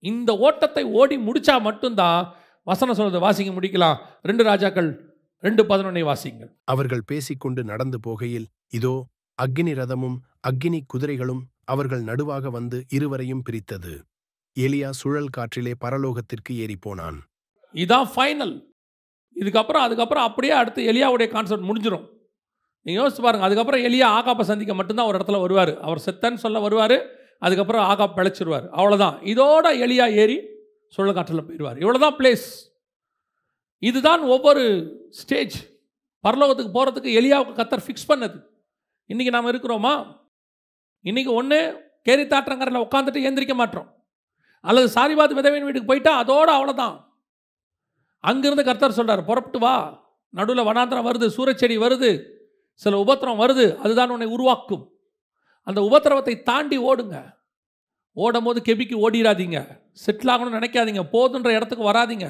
Speaker 1: இந்த ஓட்டத்தை ஓடி முடிச்சா மட்டும்தான் வசனம் சொல்றது. வாசிங்க, முடிக்கலாம். 2 ராஜாக்கள் 2:11 வாசிங்கள்.
Speaker 2: அவர்கள் பேசிக்கொண்டு நடந்து போகையில் இதோ அக்கினி ரதமும் அக்கினி குதிரைகளும் அவர்கள் நடுவாக வந்து இருவரையும் பிரித்தது. எலியா சுழல் காற்றிலே பரலோகத்திற்கு ஏறி போனான்.
Speaker 1: இதான் ஃபைனல். அதுக்கப்புறம் அப்படியே அடுத்து எலியாவுடைய கான்செப்ட் முடிஞ்சிடும். நீங்கள் யோசிச்சு பாருங்கள். அதுக்கப்புறம் எலியா ஆகாப்பை சந்திக்க மட்டும்தான் ஒரு இடத்துல வருவார். அவர் செத்தன்னு சொல்ல வருவார். அதுக்கப்புறம் ஆகாப் பிழைச்சிருவார். அவ்வளோதான். இதோட எலியா ஏறி சுழல் காற்றில் போயிடுவார். இவ்வளோதான் பிளேஸ். இதுதான் ஒவ்வொரு ஸ்டேஜ். பரலோகத்துக்கு போகிறதுக்கு எலியாவுக்கு கர்த்தர் ஃபிக்ஸ் பண்ணது. இன்றைக்கி நாம் இருக்கிறோமா? இன்றைக்கி ஒன்று கேரித்தாற்றங்கரையில் உட்காந்துட்டு ஏந்திரிக்க மாட்டோம், அல்லது சாரிபாத் விதவையின் வீட்டுக்கு போயிட்டா அதோடு அவ்வளோதான். அங்கிருந்து கர்த்தர் சொல்கிறார், புறப்பட்டு வா, நடுவில் வனாந்திரம் வருது, சூரச்செடி வருது, சில உபத்திரம் வருது, அதுதான் உன்னை உருவாக்கும். அந்த உபத்திரவத்தை தாண்டி ஓடுங்க. ஓடும் போது கெபிக்கு ஓடிடாதீங்க. செட்டில் ஆகணும்னு நினைக்காதீங்க. போதுன்ற இடத்துக்கு வராதிங்க.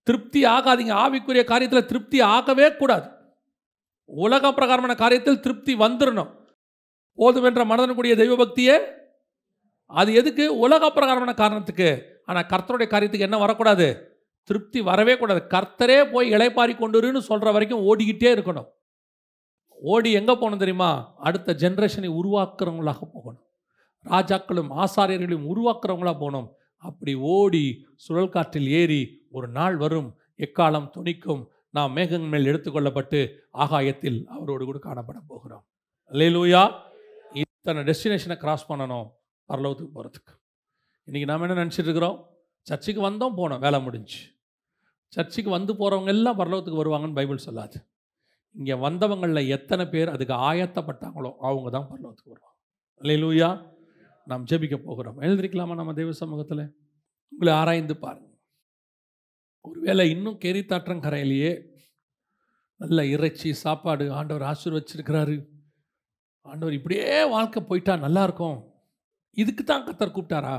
Speaker 1: திருப்தி ஆகாதீங்க. ஆவிக்குரிய காரியத்தில் திருப்தி ஆகவே கூடாது. உலக பிரகாரமான காரியத்தில் திருப்தி வந்துடணும். போதும் என்ற மனதனுடைய தெய்வ பக்தியே அது எதுக்கு? உலக பிரகாரமான காரணத்துக்கு. ஆனால் கர்த்தருடைய காரியத்துக்கு என்ன வரக்கூடாது? திருப்தி வரவே கூடாது. கர்த்தரே போய் இளைப்பாரி கொண்டுருன்னு சொல்கிற வரைக்கும் ஓடிக்கிட்டே இருக்கணும். ஓடி எங்கே போகணும் தெரியுமா? அடுத்த ஜென்ரேஷனை உருவாக்குறவங்களாக போகணும். ராஜாக்களும் ஆசாரியர்களையும் உருவாக்குறவங்களாக போகணும். அப்படி ஓடி சுழல் காற்றில் ஏறி ஒரு நாள் வரும், எக்காலம் துணிக்கும், நாம் மேகங்கள் மேல் எடுத்துக்கொள்ளப்பட்டு ஆகாயத்தில் அவரோடு கூட காணப்பட போகிறோம். அல்லேலூயா. இத்தனை டெஸ்டினேஷனை கிராஸ் பண்ணணும் பரலோகத்துக்கு போகிறதுக்கு. இன்றைக்கி நாம் என்ன நினச்சிட்டு இருக்கிறோம்? சர்ச்சுக்கு வந்தோம், போனோம், வேலை முடிஞ்சு. சர்ச்சுக்கு வந்து போகிறவங்க எல்லாம் பரலோகத்துக்கு வருவாங்கன்னு பைபிள் சொல்லாது. இங்கே வந்தவங்களில் எத்தனை பேர் அதுக்கு ஆயத்தப்பட்டாங்களோ அவங்க தான் பரலோகத்துக்கு வருவாங்க. அல்லேலூயா. நாம் ஜெபிக்க போகிறோம். எழுந்திருக்கலாமா நம்ம தெய்வ சமூகத்தில்? உங்களை ஆராய்ந்து பாருங்கள். ஒருவேளை இன்னும் கேரித்தாற்றங்கரையிலேயே நல்ல இறைச்சி சாப்பாடு ஆண்டவர் ஆசீர்வச்சிருக்கிறாரு, ஆண்டவர் இப்படியே வாழ்க்கை போயிட்டா நல்லாயிருக்கும், இதுக்கு தான் கர்த்தர் கூப்பிட்டாரா?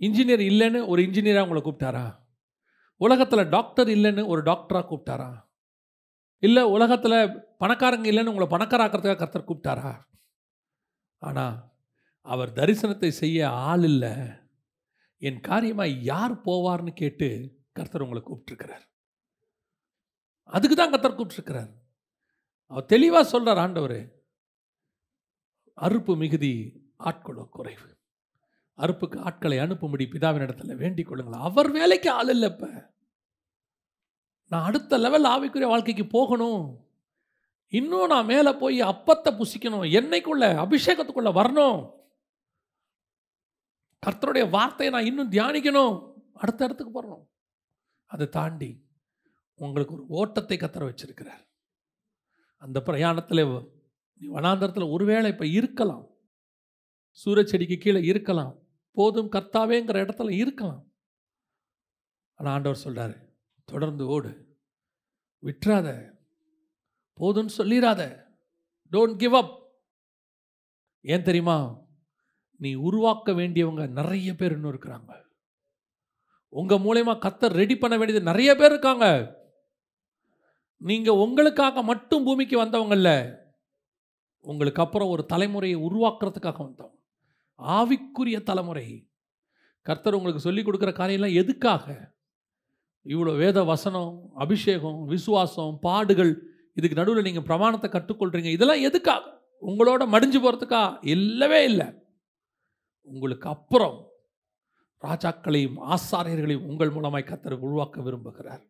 Speaker 1: இன்ஜினியர் இல்லைன்னு ஒரு இன்ஜினியராக உங்களை கூப்பிட்டாரா? உலகத்தில் டாக்டர் இல்லைன்னு ஒரு டாக்டராக கூப்பிட்டாரா? இல்லை உலகத்தில் பணக்காரங்க இல்லைன்னு உங்களை பணக்காராக்கிறதுக்காக கர்த்தர் கூப்பிட்டாரா? ஆனால் அவர் தரிசனத்தை செய்ய ஆள் இல்லை, என் காரியமாக யார் போவார்னு கேட்டு கர்த்தர் உங்களை கூப்பிட்டுருக்கிறார். அதுக்கு தான் கர்த்தர் கூப்பிட்டுருக்கிறார். அவர் தெளிவாக சொல்கிறார், ஆண்டவர் அறுப்பு மிகுதி ஆட்களோ குறைவு, அறுப்புக்கு ஆட்களை அனுப்பும்படி பிதாவின் இடத்துல வேண்டிக் கொள்ளுங்களா. அவர் வேலைக்கு ஆள் இல்லை. இப்போ நான் அடுத்த லெவல் ஆவிக்குரிய வாழ்க்கைக்கு போகணும், இன்னும் நான் மேலே போய் அப்பத்தை புசிக்கணும், என்னைக்குள்ள அபிஷேகத்துக்குள்ள வரணும், கர்த்தருடைய வார்த்தையை நான் இன்னும் தியானிக்கணும், அடுத்த இடத்துக்கு போகணும். அதை தாண்டி உங்களுக்கு ஒரு ஓட்டத்தை கர்த்தர் வச்சிருக்கிறார். அந்த பிரயாணத்தில் நீ வனாந்தரத்தில் ஒருவேளை இப்போ இருக்கலாம், சூரச்செடிக்கு கீழே இருக்கலாம், போதும் கர்த்தாவேங்கிற இடத்துல இருக்கலாம். ஆனால் ஆண்டவர் சொல்கிறார், தொடர்ந்து ஓடு, விட்டுறாத, போதும்னு சொல்லிடாத, டோன்ட் கிவ் அப். ஏன் தெரியுமா? நீ உருவாக்க வேண்டியவங்க நிறைய பேர் இன்னும் இருக்கிறாங்க. உங்கள் மூலமா கர்த்தர் ரெடி பண்ண வேண்டியது நிறைய பேர் இருக்காங்க. நீங்கள் உங்களுக்காக மட்டும் பூமிக்கு வந்தவங்க இல்லை, உங்களுக்கு அப்புறம் ஒரு தலைமுறையை உருவாக்குறதுக்காக வந்தவங்க. ஆவிக்குரிய தலைமுறை. கர்த்தர் உங்களுக்கு சொல்லிக் கொடுக்குற காரியம்லாம் எதுக்காக? இவ்வளோ வேத வசனம், அபிஷேகம், விசுவாசம், பாடுகள், இதுக்கு நடுவில் நீங்கள் பிரமாணத்தை கற்றுக்கொள்கிறீங்க, இதெல்லாம் எதுக்காக? உங்களோட மடிஞ்சு போகிறதுக்கா? இல்லவே இல்லை. உங்களுக்கு அப்புறம் ராஜாக்களையும் ஆசாரியர்களையும் உங்கள் மூலமாய் கர்த்தர் உருவாக்க விரும்புகிறார்.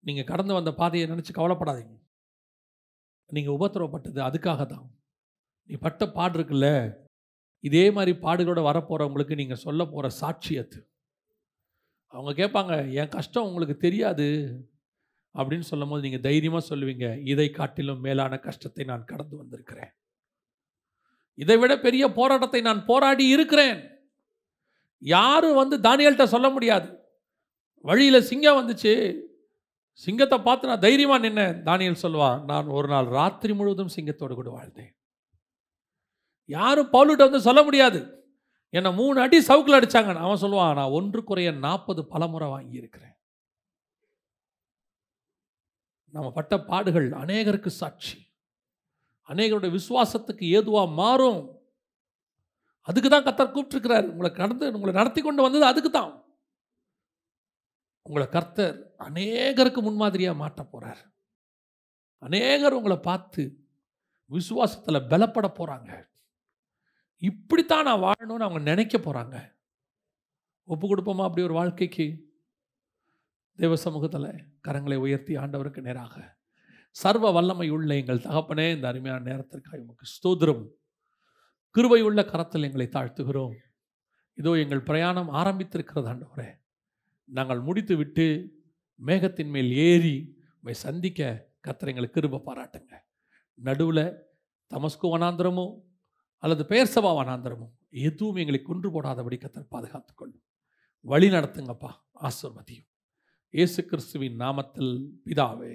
Speaker 1: நீங்கள் கடந்து வந்த பாதையை நினச்சி கவலைப்படாதீங்க. நீங்கள் உபத்திரவப்பட்டது அதுக்காக தான். நீ பட்ட பாடு இருக்குல்ல, இதே மாதிரி பாடுகளோட வரப்போகிறவங்களுக்கு நீங்கள் சொல்ல போகிற சாட்சியத்து. அவங்க கேட்பாங்க, என் கஷ்டம் உங்களுக்கு தெரியாது அப்படின்னு சொல்லும் போது நீங்கள் தைரியமாக சொல்லுவீங்க, இதை காட்டிலும் மேலான கஷ்டத்தை நான் கடந்து வந்திருக்கிறேன், இதை விட பெரிய போராட்டத்தை நான் போராடி இருக்கிறேன். யாரும் வந்து தானியேல்கிட்ட சொல்ல முடியாது, வழியில் சிங்கம் வந்துச்சு, சிங்கத்தை பார்த்து நான் தைரியமாக நின்னேன். தானியேல் சொல்லுவான், நான் ஒரு நாள் ராத்திரி முழுவதும் சிங்கத்தோடு கூட வாழ்ந்தேன். யாரும் பவுலுகிட்ட வந்து சொல்ல முடியாது, என்னை 3 அடி சவுக்கில் அடிச்சாங்க. அவன் சொல்லுவான், நான் 1 குறைய 40 பலமுறை வாங்கியிருக்கிறேன். நம்ம பட்ட பாடுகள் அநேகருக்கு சாட்சி, அநேகருடைய விசுவாசத்துக்கு ஏதுவா மாறும். அதுக்கு தான் கர்த்தர் கூப்பிட்டுருக்கிறார். உங்களை நடத்தி கொண்டு வந்தது அதுக்கு தான். உங்களை கர்த்தர் அநேகருக்கு முன்மாதிரியாக மாட்ட போறார். அநேகர் உங்களை பார்த்து விசுவாசத்தில் பலப்பட போறாங்க. இப்படித்தான் நான் வாழணும்னு அவங்க நினைக்க போறாங்க. ஒப்பு கொடுப்போமா அப்படி ஒரு வாழ்க்கைக்கு? தேவ சமூகத்தில் கரங்களை உயர்த்தி ஆண்டவருக்கு நேராக, சர்வ வல்லமை உள்ள எங்கள் தகப்பனே, இந்த அருமையான நேரத்திற்காக உமக்கு ஸ்தோத்திரம். கிருபை உள்ள கரத்தில் எங்களை தாழ்த்துகிறோம். இதோ எங்கள் பிரயாணம் ஆரம்பித்திருக்கிறது ஆண்டவரே. நாங்கள் முடித்து விட்டு மேகத்தின் மேல் ஏறி உம்மை சந்திக்க கர்த்தர் எங்களுக்கு கிருபை பாராட்டுங்க. நடுவில் தமஸ்கு வனாந்திரமோ அல்லது பெயர்சபா வனாந்திரமோ எதுவும் எங்களை கொன்று போடாதபடி கர்த்தர் பாதுகாத்துக்கொள்ளும். வழி நடத்துங்கப்பா, ஆசீர்வதியும். இயேசு கிறிஸ்துவின் நாமத்தில் பிதாவே.